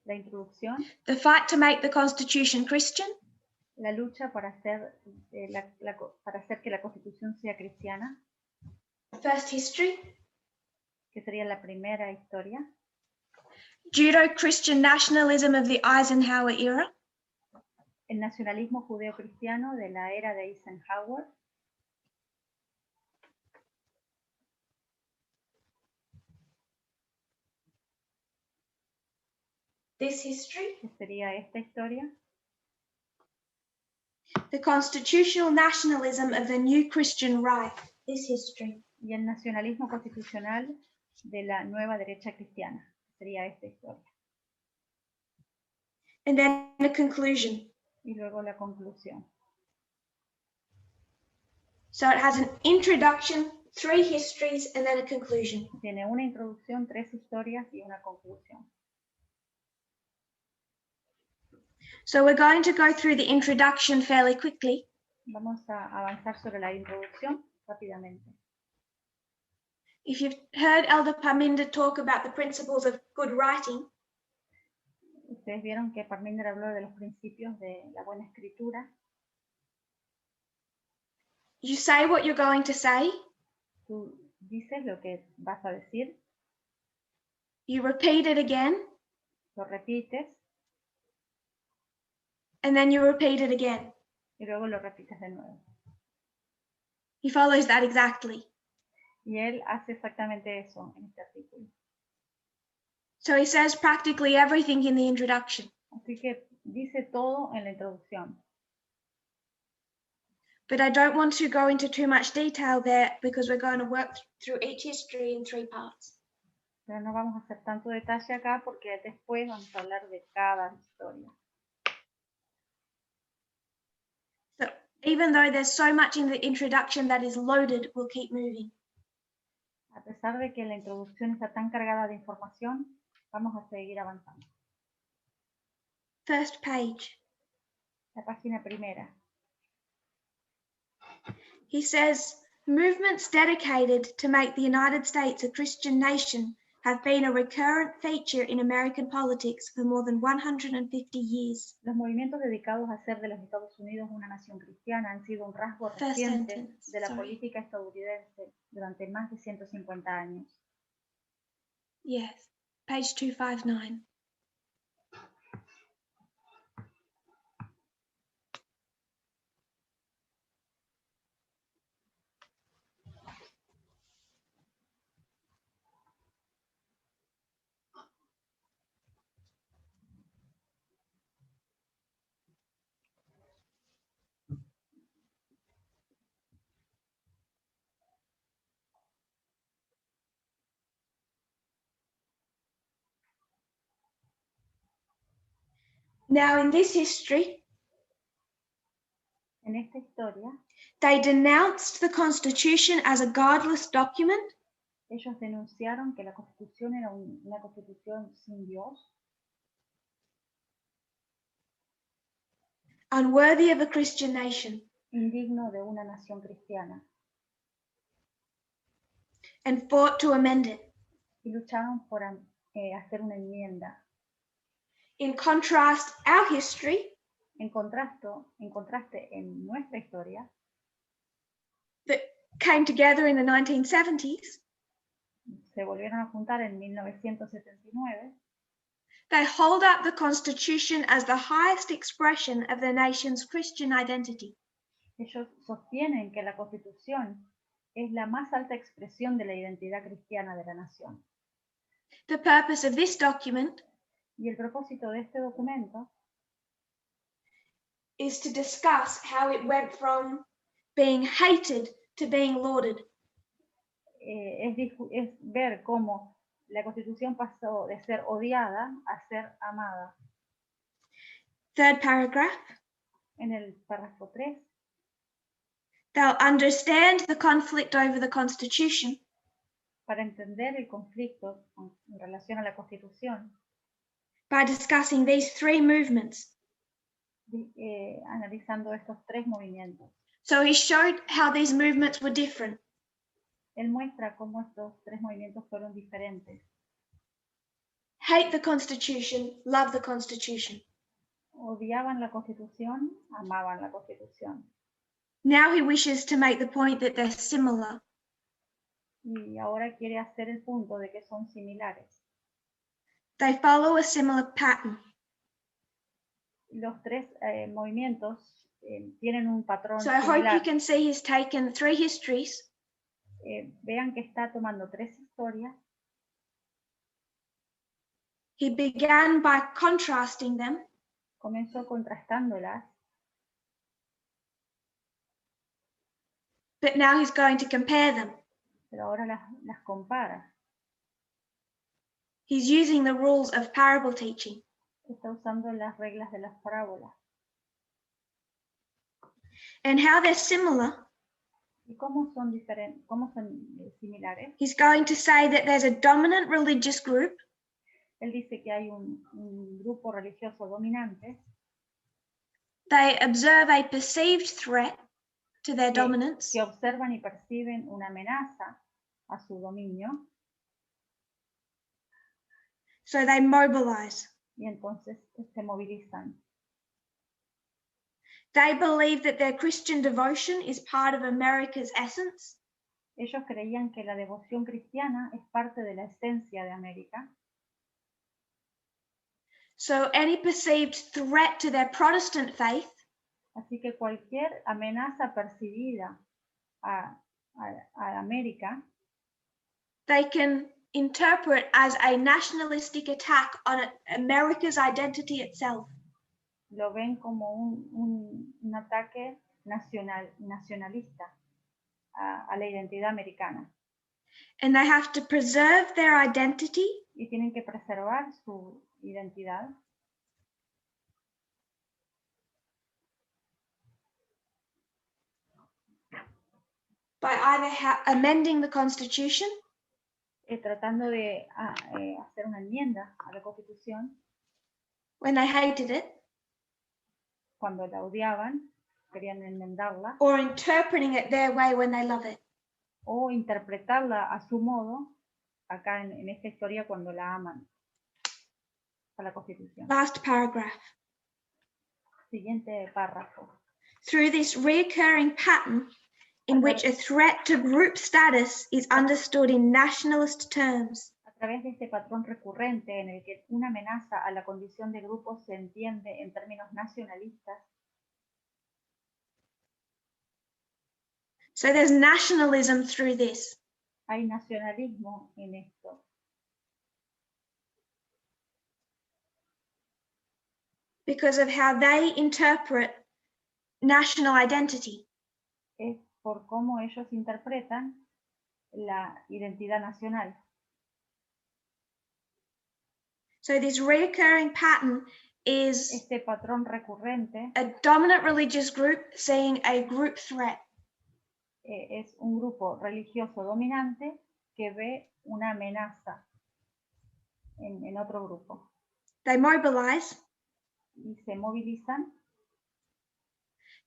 La introducción. The fight to make the Constitution Christian. La lucha para hacer que la Constitución sea cristiana. First history. Que sería la primera historia. Judeo-Christian nationalism of the Eisenhower era. El nacionalismo judeo-cristiano de la era de Eisenhower. This history. Que sería esta historia. The constitutional nationalism of the new Christian right. This history. Y el nacionalismo constitucional de la nueva derecha cristiana. Sería esta historia. And then a conclusion. Y luego la conclusión. So it has an introduction, 3 histories, and then a conclusion. Tiene una introducción, 3 historias y una conclusión. So we're going to go through the introduction fairly quickly. Vamos a avanzar sobre la introducción rápidamente. If you've heard Elder Parminder talk about the principles of good writing, ustedes vieron que Parminder habló de los principios de la buena escritura. You say what you're going to say. Tú dices lo que vas a decir. You repeat it again. Lo repites. And then you repeat it again. Y luego lo repites de nuevo. He follows that exactly. Y él hace exactamente eso en este artículo. So he says practically everything in the introduction. Así que dice todo en la introducción. But I don't want to go into too much detail there because we're going to work through each history in 3 parts. Pero no vamos a hacer tanto detalle acá porque después vamos a hablar de cada historia. So even though there's so much in the introduction that is loaded, we'll keep moving. A pesar de que la introducción está tan cargada de información, vamos a seguir avanzando. First page. La página primera. He says, movements dedicated to make the United States a Christian nation have been a recurrent feature in American politics for more than 150 years. Los movimientos dedicados a hacer de los Estados Unidos una nación cristiana han sido un rasgo reciente de la política estadounidense durante más de 150 años. Yes, page 259. Now in this history, en esta historia, they denounced the Constitution as a godless document. Ellos denunciaron que la Constitución era una Constitución sin Dios, unworthy of a Christian nation, indigno de una nación cristiana, and fought to amend it. Y lucharon por hacer una enmienda. In contrast, our history, en contraste en nuestra historia, that came together in the 1970s, se volvieron a juntar en 1979, they hold up the Constitution as the highest expression of the nation's Christian identity. Ellos sostienen que la Constitución es la más alta expresión de la identidad cristiana de la nación. The purpose of this document Y el propósito de este documento is to discuss how it went from being hated to being lauded. Es ver cómo la Constitución pasó de ser odiada a ser amada. Third paragraph. En el párrafo 3, They'll understand the conflict over the Constitution para entender el conflicto en relación a la Constitución, by discussing these three movements. Analizando estos tres movimientos. So he showed how these movements were different. Él muestra cómo estos tres movimientos fueron diferentes. Hate the Constitution, love the Constitution. Odiaban la Constitución, amaban la Constitución. Now he wishes to make the point that they're similar. Y ahora quiere hacer el punto de que son similares. They follow a similar pattern. Los tres movimientos tienen un patrón So I hope similar. you can see he's taken three histories. Vean que está tomando tres historias. He began by contrasting them, Comenzó contrastándolas, but now he's going to compare them. pero ahora las compara. He's using the rules of parable teaching. Está usando las reglas de las parábolas. And how they're similar, ¿Y cómo son diferentes? ¿Cómo son similares? he's going to say that there's a dominant religious group Él dice que hay un grupo religioso dominante they observe a perceived threat to their dominance, que observan y perciben una amenaza a su dominio so they mobilize. y entonces se movilizan. They believe that their Christian devotion is part of America's essence, Ellos creían que la devoción cristiana es parte de la esencia de América. so any perceived threat to their Protestant faith Así que cualquier amenaza percibida a América, they can interpret as a nationalistic attack on America's identity itself. lo ven como un ataque nacionalista a la identidad americana. And they have to preserve their identity Y tienen que preservar su identidad by either amending the Constitution tratando de hacer una enmienda a la Constitución when they hated it, cuando la odiaban, querían enmendarla, or interpreting it their way when they love it. o interpretarla a su modo, acá en esta historia cuando la aman, a la Constitución. Last paragraph. Siguiente párrafo. Through this recurring pattern in which a threat to group status is understood in nationalist terms, A través de este patrón recurrente en el que una amenaza a la condición de grupo se entiende en términos nacionalistas, so there's nationalism through this. hay nacionalismo en esto. Because of how they interpret national identity. Es por cómo ellos interpretan la identidad nacional. So this recurring pattern is Este patrón recurrente a dominant religious group seeing a group threat. Es un grupo religioso dominante que ve una amenaza en otro grupo They mobilize, y se movilizan,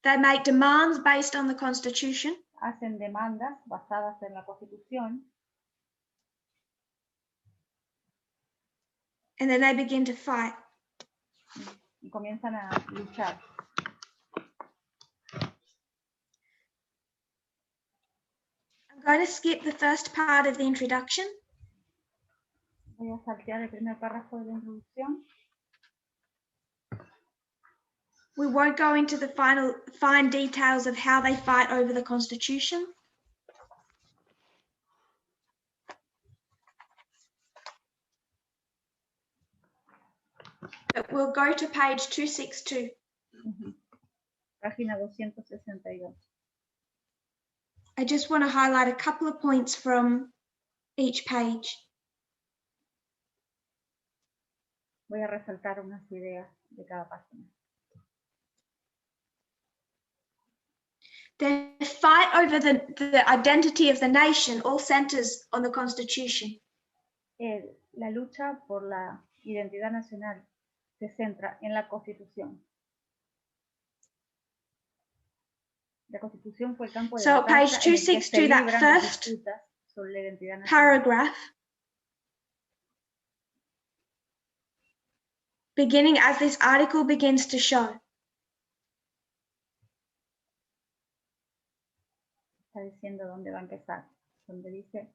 they make demands based on the Constitution, hacen demandas basadas en la Constitución and then they begin to fight. y comienzan a luchar. I'm going to skip the first part of the introduction Voy a saltear el primer párrafo de la introducción We won't go into the fine details of how they fight over the Constitution. But we'll go to page 262. Página 262. I just want to highlight a couple of points from each page. Voy a resaltar unas ideas de cada página. The fight over the identity of the nation all centers on the Constitution. La lucha por la identidad nacional se centra en la Constitución. La Constitución fue el campo de batalla page en el que se 262, that libran las first disputas sobre la identidad nacional. paragraph, beginning as this article begins to show. Está diciendo dónde va a empezar, donde dice,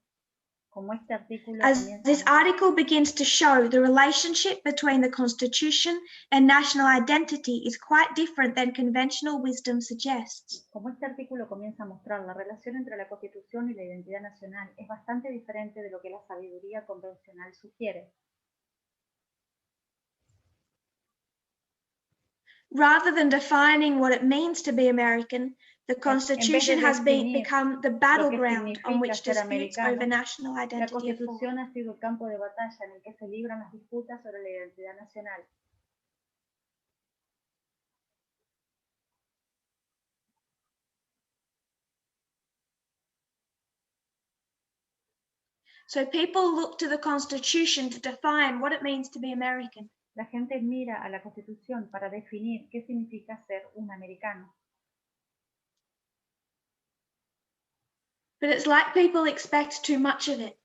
como este artículo As comienza this article begins to show, the relationship between the Constitution and national identity is quite different than conventional wisdom suggests. Como este artículo comienza a mostrar, la relación entre la Constitución y la identidad nacional es bastante diferente de lo que la sabiduría convencional sugiere. Rather than defining what it means to be American, the Constitution has become the battleground on which disputes over national La identity are fought. Constitución ha sido el campo de batalla en el que se libran las disputas sobre la identidad nacional. So people look to the Constitution to define what it means to be American. La gente mira a la Constitución para definir qué significa ser un americano. But it's like people expect too much of it.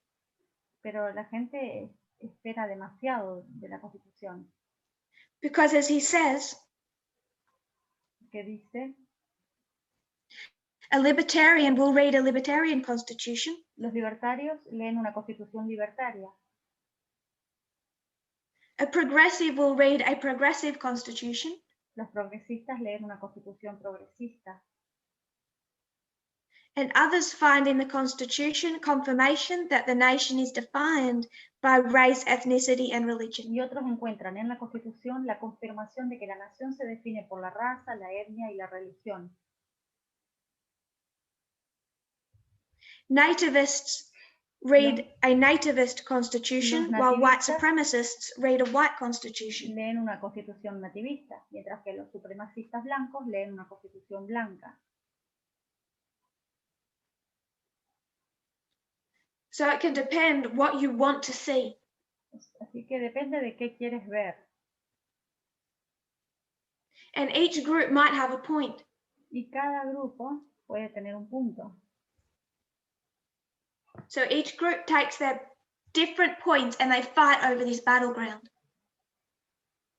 Pero la gente espera demasiado de la Constitución. Because as he says, Que dice, a libertarian will read a libertarian constitution. los libertarios leen una Constitución libertaria. A progressive will read a progressive constitution. Los progresistas leen una Constitución progresista. And others find in the Constitution confirmation that the nation is defined by race, ethnicity, and religion. Y otros encuentran en la Constitución la confirmación de que la nación se define por la raza, la etnia y la religión. Nativists read a nativist constitution, while white supremacists read a white constitution. Leen una Constitución nativista, mientras que los supremacistas blancos leen una Constitución blanca. So it can depend what you want to see. Así que depende de qué quieres ver. And each group might have a point. Y cada grupo puede tener un punto. So each group takes their different points and they fight over this battleground.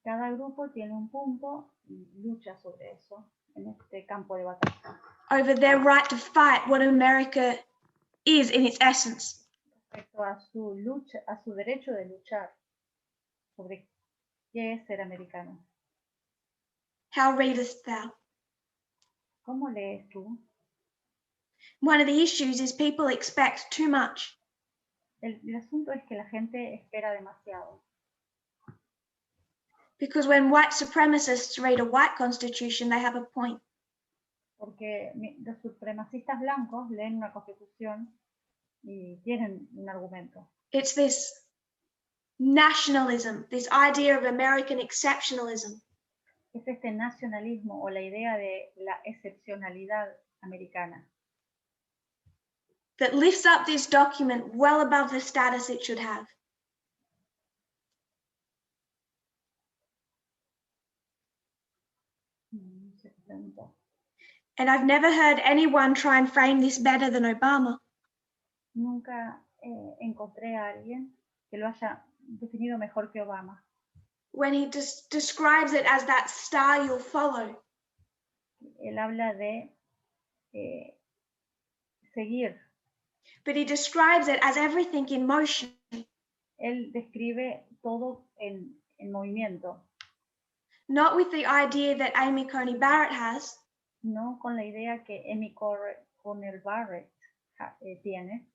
Cada grupo tiene un punto y lucha sobre eso en este campo de batalla. Over their right to fight what America is in its essence. Respecto a su lucha, a su derecho de luchar sobre qué es ser americano. How readest thou? ¿Cómo lees tú? One of the issues is people expect too much. El asunto es que la gente espera demasiado. Because when white supremacists read a white constitution, they have a point. Porque los supremacistas blancos leen una constitución y tienen un argumento. It's this nationalism, this idea of American exceptionalism. Es este nacionalismo o la idea de la excepcionalidad americana. That lifts up this document well above the status it should have. And I've never heard anyone try and frame this better than Obama. Nunca encontré a alguien que lo haya definido mejor que Obama. When he describes it as that star you'll follow. Él habla de seguir. But he describes it as everything in motion. Él describe todo en movimiento. not with the idea that Amy Coney Barrett has, no con la idea que Amy Coney Barrett tiene,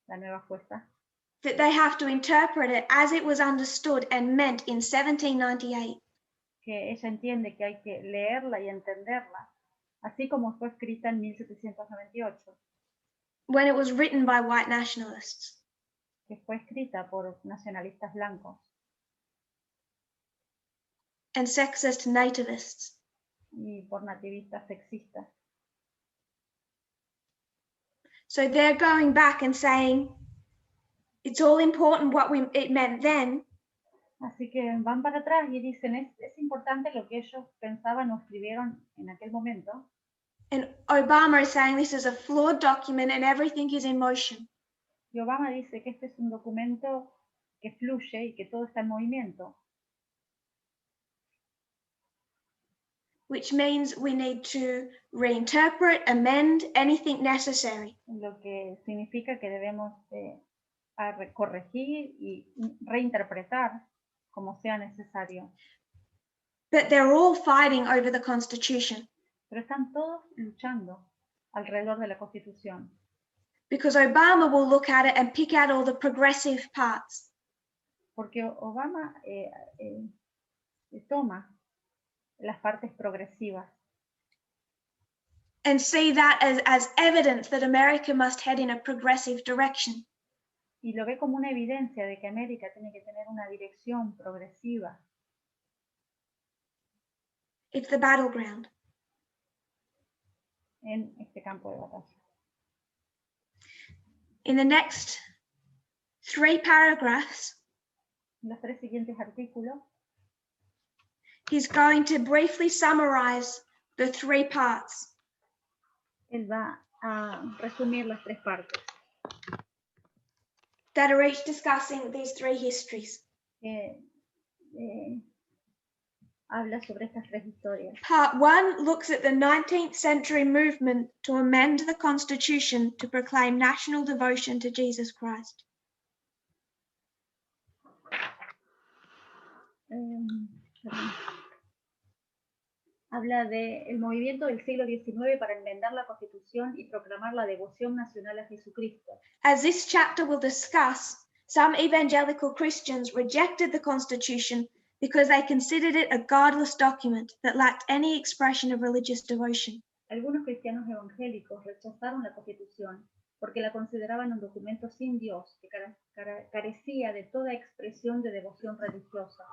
la nueva jueza, that they have to interpret it as it was understood and meant in 1798. que ella entiende que hay que leerla y entenderla, así como fue escrita en 1798, when it was written by white nationalists. que fue escrita por nacionalistas blancos And sexist nativists. y por nativistas sexistas. So they're going back and saying, it's all important what it meant then. Así que van para atrás y dicen, es importante lo que ellos pensaban o escribieron en aquel momento. And Obama is saying this is a flawed document and everything is in motion. Y Obama dice que este es un documento que fluye y que todo está en movimiento. Which means we need to reinterpret, amend, anything necessary. Lo que significa que debemos corregir y reinterpretar como sea necesario. But they're all fighting over the Constitution. Pero están todos luchando alrededor de la Constitución. Because Obama will look at it and pick out all the progressive parts. Porque Obama toma las partes progresivas. And see that as evidence that America must head in a progressive direction. Y lo ve como una evidencia de que América tiene que tener una dirección progresiva. It's the battleground. En este campo de batalla. In the next 3 paragraphs, En los 3 siguientes artículos, he's going to briefly summarize the 3 parts. Él va a resumir las 3 partes. That are each discussing these 3 histories. Habla sobre estas 3 historias. Part 1 looks at the 19th century movement to amend the Constitution to proclaim national devotion to Jesus Christ. Habla del movimiento del siglo XIX para enmendar la Constitución y proclamar la devoción nacional a Jesucristo. As this chapter will discuss, some evangelical Christians rejected the Constitution because they considered it a godless document that lacked any expression of religious devotion. Algunos cristianos evangélicos rechazaron la Constitución porque la consideraban un documento sin Dios que carecía de toda expresión de devoción religiosa.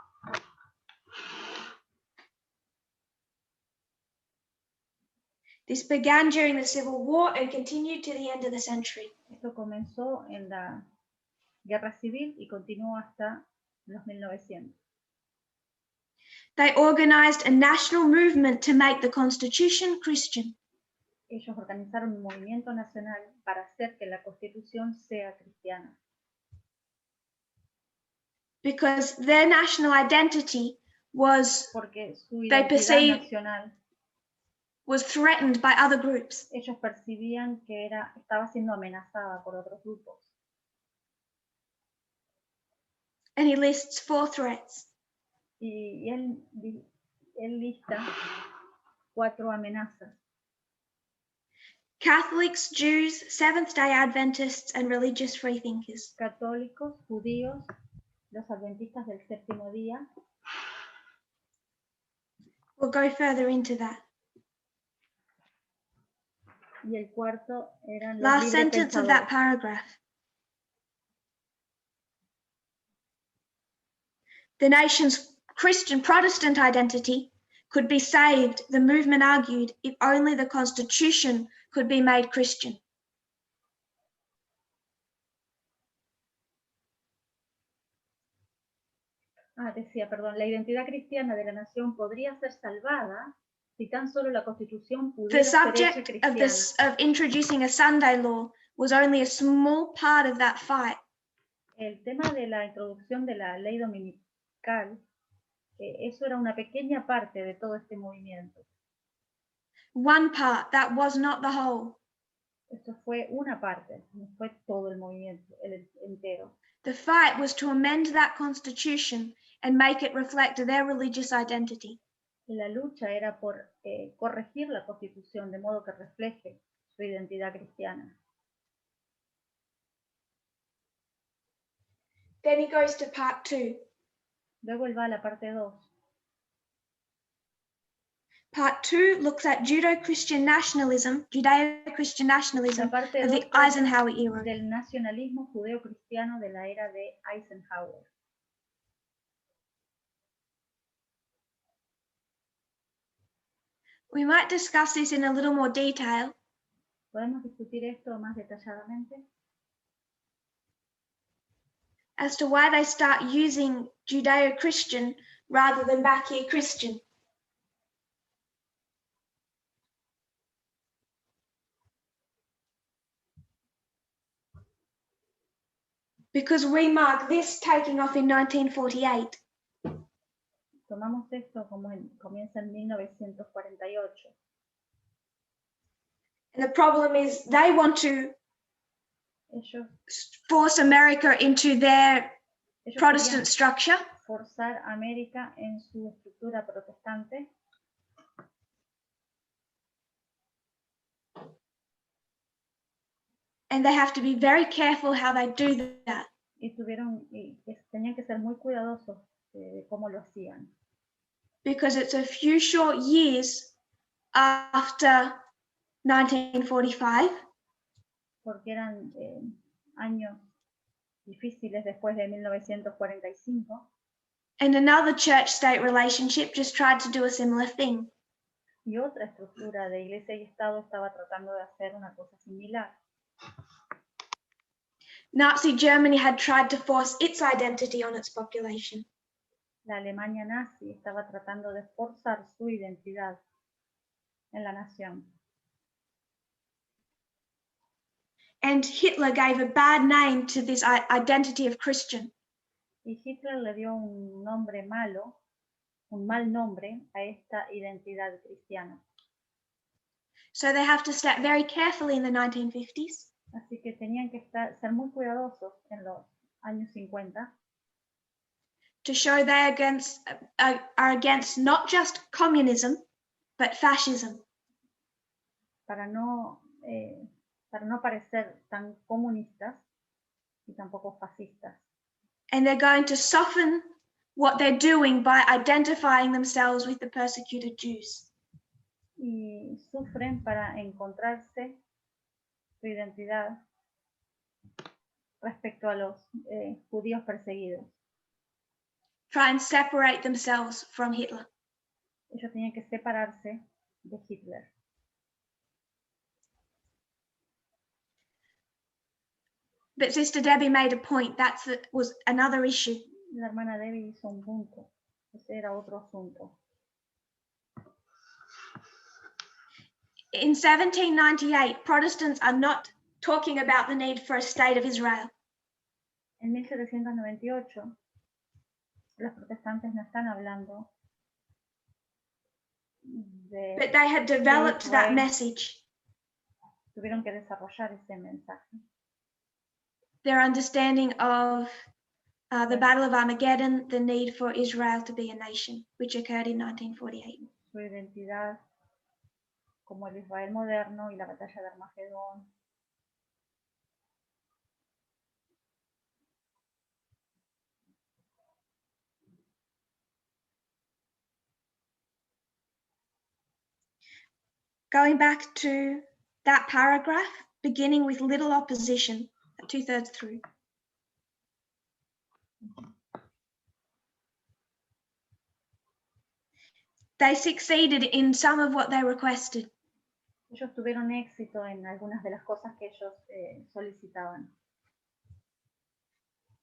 This began during the Civil War and continued to the end of the century. Esto comenzó en la Guerra Civil y continuó hasta los 1900. They organized a national movement to make the Constitution Christian. Ellos organizaron un movimiento nacional para hacer que la Constitución sea cristiana. Because their national identity was, Porque su they identidad perceived, nacional, was threatened by other groups. ellos percibían que estaba siendo amenazada por otros grupos. And he lists 4 threats. Y él lista 4 amenazas. Catholics, Jews, Seventh-day Adventists, and religious freethinkers. Católicos, judíos, los adventistas del séptimo día. We'll go further into that. Y el cuarto eran los Last libres sentence of that pensadores. paragraph. The nation's Christian Protestant identity could be saved, the movement argued, if only the Constitution could be made Christian. Decía, perdón, la identidad cristiana de la nación podría ser salvada si tan solo la Constitución The pudiera ser hecha subject cristiana. of introducing a Sunday law was only a small part of that fight. El tema de la introducción de la ley dominical, eso era una pequeña parte de todo este movimiento. One part, that was not the whole. Esto fue una parte, no fue todo el movimiento, el entero. The fight was to amend that Constitution and make it reflect their religious identity. La lucha era por corregir la Constitución de modo que refleje su identidad cristiana. Then he goes to part 2. Luego él va a la parte 2. Part 2 looks at Judeo-Christian nationalism of the Eisenhower era. Del nacionalismo judeo-cristiano de la era de Eisenhower. We might discuss this in a little more detail. ¿Podemos discutir esto más detalladamente? As to why they start using Judeo-Christian rather than back here Christian. Because we mark this taking off in 1948. Tomamos esto como comienza en 1948. And the problem is they want to Ellos force America into their Protestant structure. Forzar a América en su estructura protestante. And they have to be very careful how they do that. Y tenían que ser muy cuidadosos de cómo lo hacían. Because it's a few short years after 1945. Porque eran años difíciles después de 1945. And another church-state relationship just tried to do a similar thing. Y otra estructura de iglesia y Estado estaba tratando de hacer una cosa similar. Nazi Germany had tried to force its identity on its population. La Alemania nazi estaba tratando de forzar su identidad en la nación. And Hitler gave a bad name to this identity of Christian. Y Hitler le dio un nombre malo, un mal nombre a esta identidad cristiana. So they have to step very carefully in the 1950s. Así que tenían que ser muy cuidadosos en los años 50. To show they are against not just communism, but fascism. Para no parecer tan comunistas y tampoco fascistas. And they're going to soften what they're doing by identifying themselves with the persecuted Jews. Y sufren para encontrarse su identidad respecto a los judíos perseguidos. Try and separate themselves from Hitler. Ellos tenían que separarse de Hitler. But Sister Debbie made a point. That was another issue. La hermana Debbie hizo un punto. Ese era otro asunto. In 1798, Protestants are not talking about the need for a state of Israel. En 1798, los protestantes no están hablando de... But they had developed that message. Tuvieron que desarrollar ese mensaje. Their understanding of the Battle of Armageddon, the need for Israel to be a nation, which occurred in 1948. Su identidad como el Israel moderno y la batalla de Armagedón. Going back to that paragraph, beginning with little opposition, 2/3 through. They succeeded in some of what they requested. Ellos tuvieron éxito en algunas de las cosas que ellos solicitaban.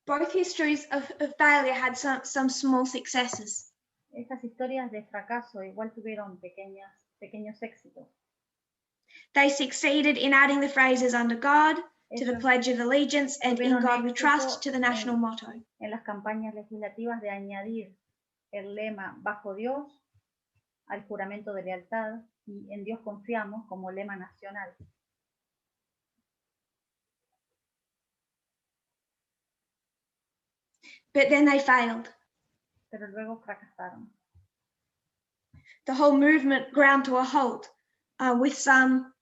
Both histories of failure had some small successes. Estas historias de fracaso igual tuvieron pequeños éxitos. They succeeded in adding the phrases under God to the Pledge of Allegiance and in God we trust to the national motto. En las campañas legislativas de añadir el lema bajo Dios al juramento de lealtad y en Dios confiamos como lema nacional. But then they failed. Pero luego fracasaron. the whole movement ground to a halt with some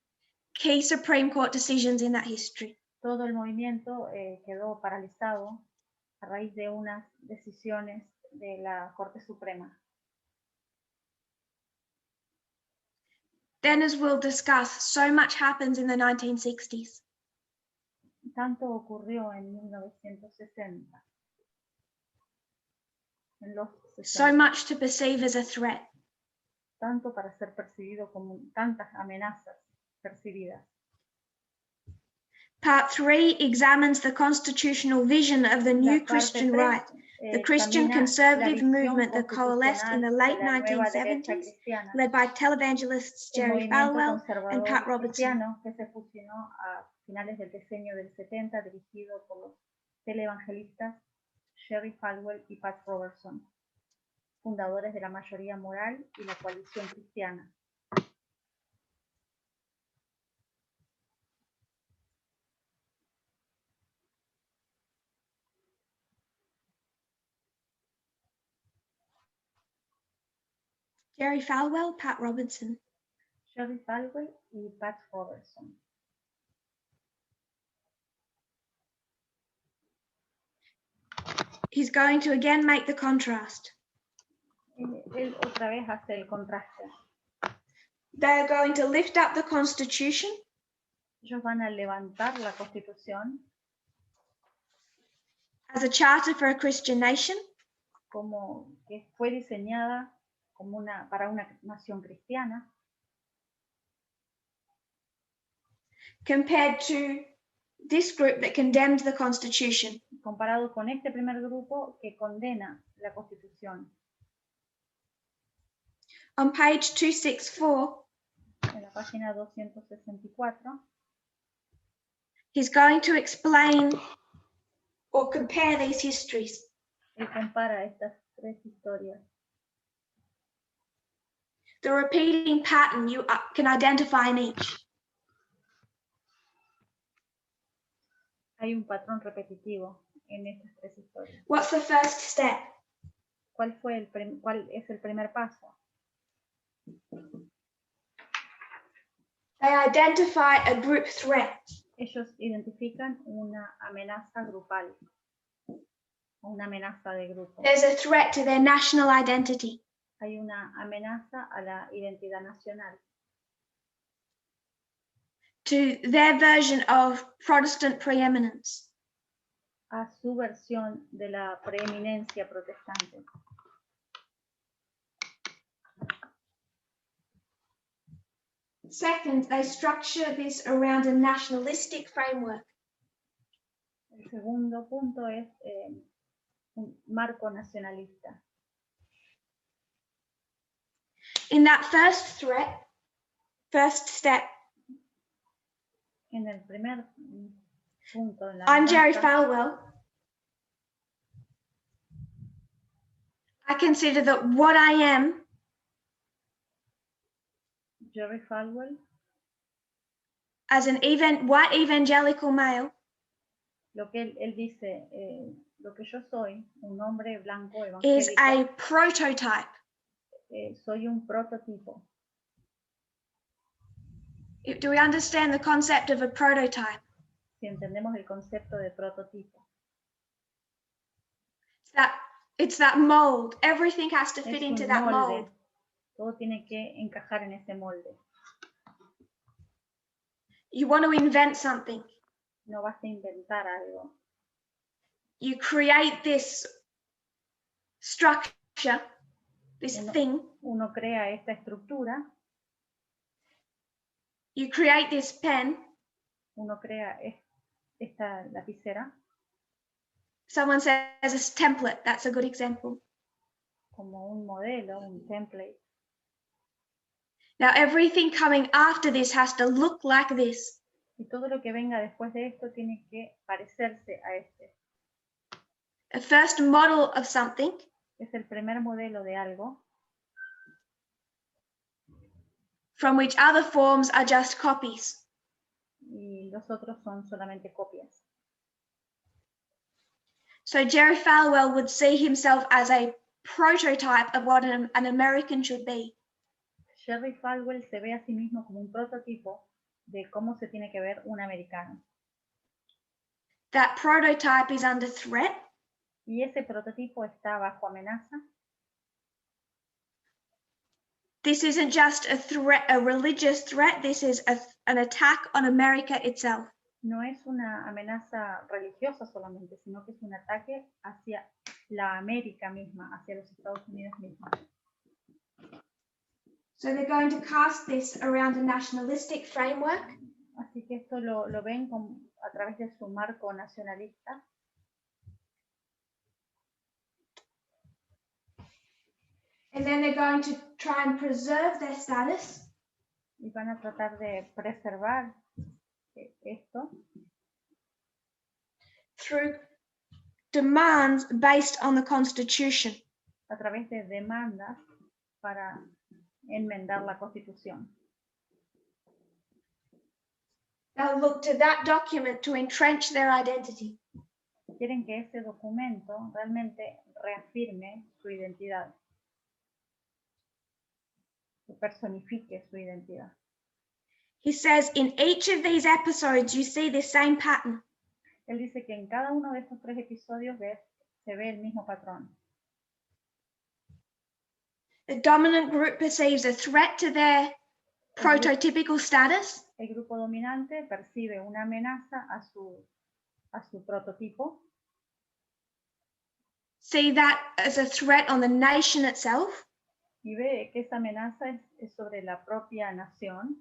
key Supreme Court decisions in that history. Todo el movimiento quedó paralizado a raíz de unas decisiones de la Corte Suprema. Then, as we'll discuss, so much happens in the 1960s. Tanto ocurrió en 1960. En los 60. So much to perceive as a threat. Tanto para ser percibido como tantas amenazas percibidas. Part 3 examines the constitutional vision of the new Christian right, the Christian conservative movement that coalesced in the late 1970s, led by televangelists Jerry Falwell and Pat Robertson. Que se fusionó a finales del decenio del 70, dirigido por los televangelistas Jerry Falwell y Pat Robertson, fundadores de la mayoría moral y la coalición cristiana. Jerry Falwell, Pat Robertson. Jerry Falwell y Pat Robertson. He's going to again make the contrast. Él otra vez hace el contraste. They are going to lift up the Constitution. Ellos van a levantar la Constitución as a charter for a Christian nation. Como que fue diseñada como para una nación cristiana. Compared to this group that condemned the Constitution. Comparado con este primer grupo que condena la Constitución. On page 264, en la página 264, he's going to explain or compare these histories. Él compara estas tres historias. The repeating pattern you can identify in each. Hay un patrón repetitivo en estas tres historias. What's the first step? ¿Cuál es el primer paso? They identify a group threat. Ellos identifican una amenaza grupal, una amenaza de grupo. There's a threat to their national identity. Hay una amenaza a la identidad nacional. To their version of Protestant preeminence. A su versión de la preeminencia protestante. Second, they structure this around a nationalistic framework. El segundo punto es un marco nacionalista. In that first step, en el primer punto, en la I'm Jerry Falwell. I consider that what I am, Jerry Falwell, as an white evangelical male, lo que él dice, lo que yo soy, un hombre blanco evangélico, is a prototype. Soy un prototipo. Do we understand the concept of a prototype? Si entendemos el concepto de prototipo. It's that mold. Everything has to fit into that mold. Todo tiene que encajar en ese molde. You want to invent something. No vas a inventar algo. You create this structure, this thing. Uno crea esta estructura. You create this pen. Uno crea esta lapicera. Someone says a template. That's a good example. Como un modelo, un template. Now everything coming after this has to look like this. Y todo lo que venga después de esto tiene que parecerse a este. A first model of something. Es el primer modelo de algo. From which other forms are just copies. Y los otros son solamente copias. So Jerry Falwell would see himself as a prototype of what an American should be. Jerry Falwell se ve a sí mismo como un prototipo de cómo se tiene que ver un americano. That prototype is under threat. Y ese prototipo está bajo amenaza. This isn't just a threat, a religious threat. This is an attack on America itself. No es una amenaza religiosa solamente, sino que es un ataque hacia la América misma, hacia los Estados Unidos mismos. So they're going to cast this around a nationalistic framework. Así que esto lo ven a través de su marco nacionalista. And then they're going to try and preserve their status. Y van a tratar de preservar esto. Through demands based on the Constitution. A través de demandas para enmendar la Constitución. They'll look to that document to entrench their identity. Quieren que ese documento realmente reafirme su identidad. Que personifique su identidad. He says in each of these episodes you see the same pattern. Él dice que en cada uno de estos 3 episodios se ve el mismo patrón. The dominant group perceives a threat to their prototypical status. El grupo dominante percibe una amenaza a su prototipo. See that as a threat on the nation itself. Y ve que esa amenaza es sobre la propia nación.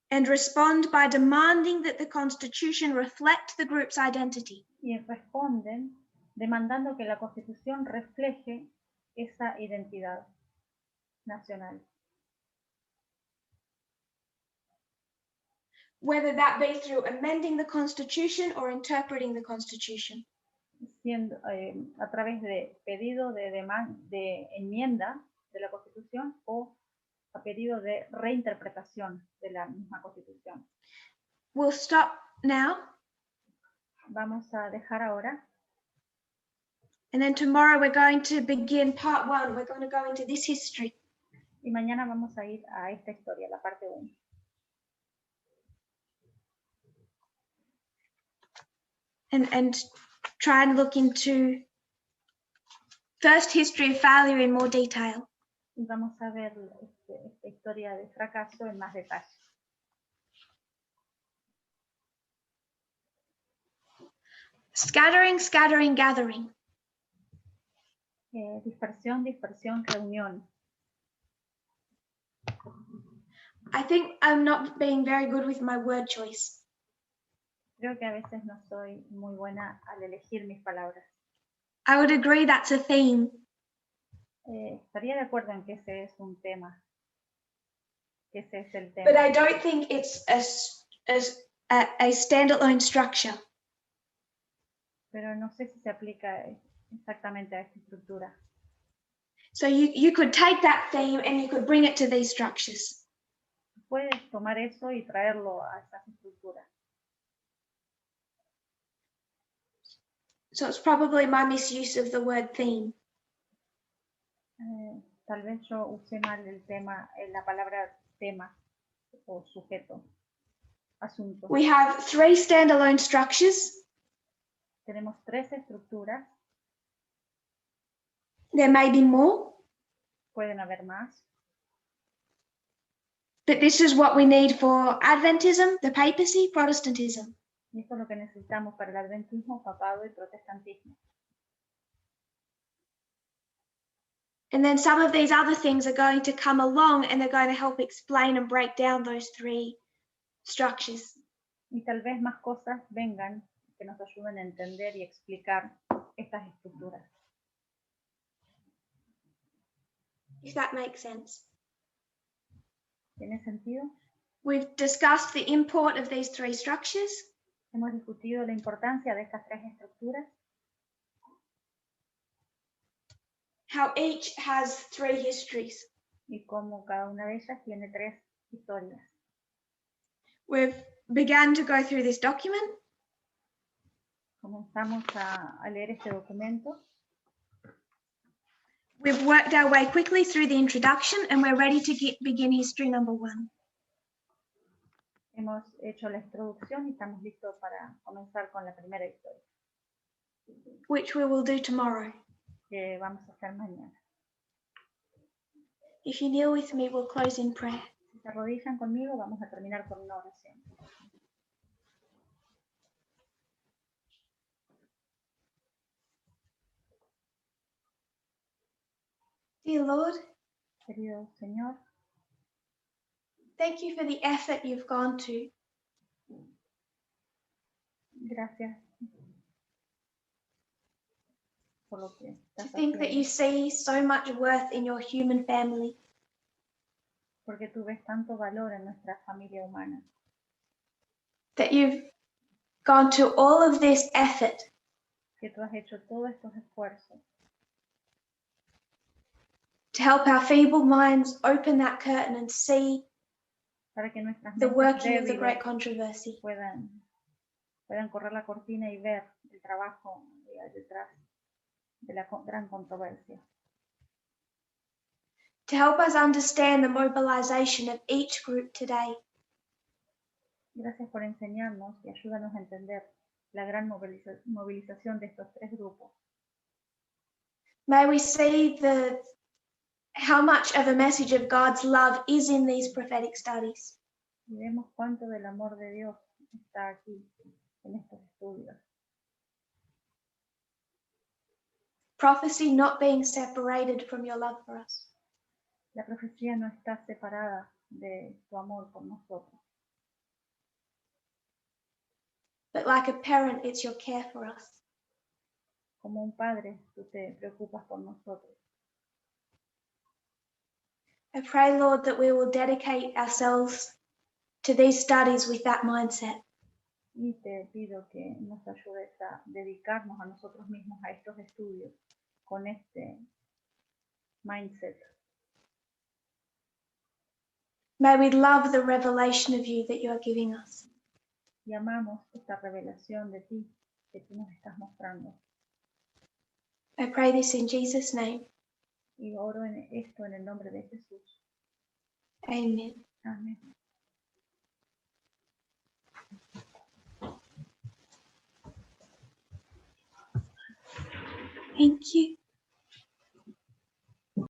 And respond by demanding that the Constitution reflect the group's identity. Y responden demandando que la Constitución refleje esa identidad nacional. Whether that be through amending the Constitution or interpreting the Constitution. Siendo, a través de pedido de enmienda de la Constitución o a pedido de reinterpretación de la misma Constitución. We'll stop now. Vamos a dejar ahora. And then tomorrow we're going to begin part 1. We're going to go into this history. Y mañana vamos a ir a esta historia, la parte 1. And try and look into first history of failure in more detail. Y vamos a ver esta historia de fracaso en más detalle. Scattering, scattering, gathering. Dispersión, dispersión, reunión. I think I'm not being very good with my word choice. Creo que a veces no soy muy buena al elegir mis palabras. I would agree that's a theme. Estaría de acuerdo en que ese es un tema. Que ese es el tema. But I don't think it's a standalone structure. Pero no sé si se aplica exactamente a esta estructura. So you could take that theme and you could bring it to these structures. Puedes tomar eso y traerlo a estas estructuras. So it's probably my misuse of the word theme. Tal vez yo usé mal el tema, la palabra tema o sujeto, asunto. We have 3 standalone structures. Tenemos 3 estructuras. There may be more. Pueden haber más. But this is what we need for Adventism, the papacy, Protestantism. Y esto es lo que necesitamos para el adventismo, papado y protestantismo. And then some of these other things are going to come along and they're going to help explain and break down those 3 structures. Y tal vez más cosas vengan que nos ayuden a entender y explicar estas estructuras. If that makes sense. ¿Tiene sentido? We've discussed the import of these 3 structures. Hemos discutido la importancia de estas 3 estructuras. How each has 3 histories. Y cómo cada una de ellas tiene 3 historias. We've begun to go through this document. Comenzamos a leer este documento. We've worked our way quickly through the introduction and we're ready to begin history number 1. Hemos hecho la introducción y estamos listos para comenzar con la primera historia. Which we will do tomorrow. Que vamos a hacer mañana. If you kneel with me, we'll close in prayer. Si se arrodillan conmigo, vamos a terminar con una oración. Dear Lord, querido Señor, thank you for the effort you've gone to. Gracias por lo que estás To think that you see so much worth in your human family. Porque tú ves tanto valor en nuestra familia humana. That you've gone to all of this effort. Que tú has hecho todos estos esfuerzos. To help our feeble minds open that curtain and see para que nuestras the mentes working of the great controversy. puedan correr la cortina y ver el trabajo detrás de la gran controversia. To help us understand the mobilization of each group today. Gracias por enseñarnos y ayúdanos a entender la gran movilización de estos tres grupos. May we see how much of a message of God's love is in these prophetic studies. Y vemos cuánto del amor de Dios está aquí en estos estudios. Prophecy not being separated from your love for us. La profecía no está separada de tu amor por nosotros. But like a parent, it's your care for us. Como un padre, tú te preocupas por nosotros. I pray, Lord, that we will dedicate ourselves to these studies with that mindset. Y te pido que nos ayudes a dedicarnos a nosotros mismos a estos estudios con este mindset. May we love the revelation of you that you are giving us. Y amamos esta revelación de ti que tú nos estás mostrando. I pray this in Jesus' name. Y oro esto en el nombre de Jesús. Amen. Amén. Thank you.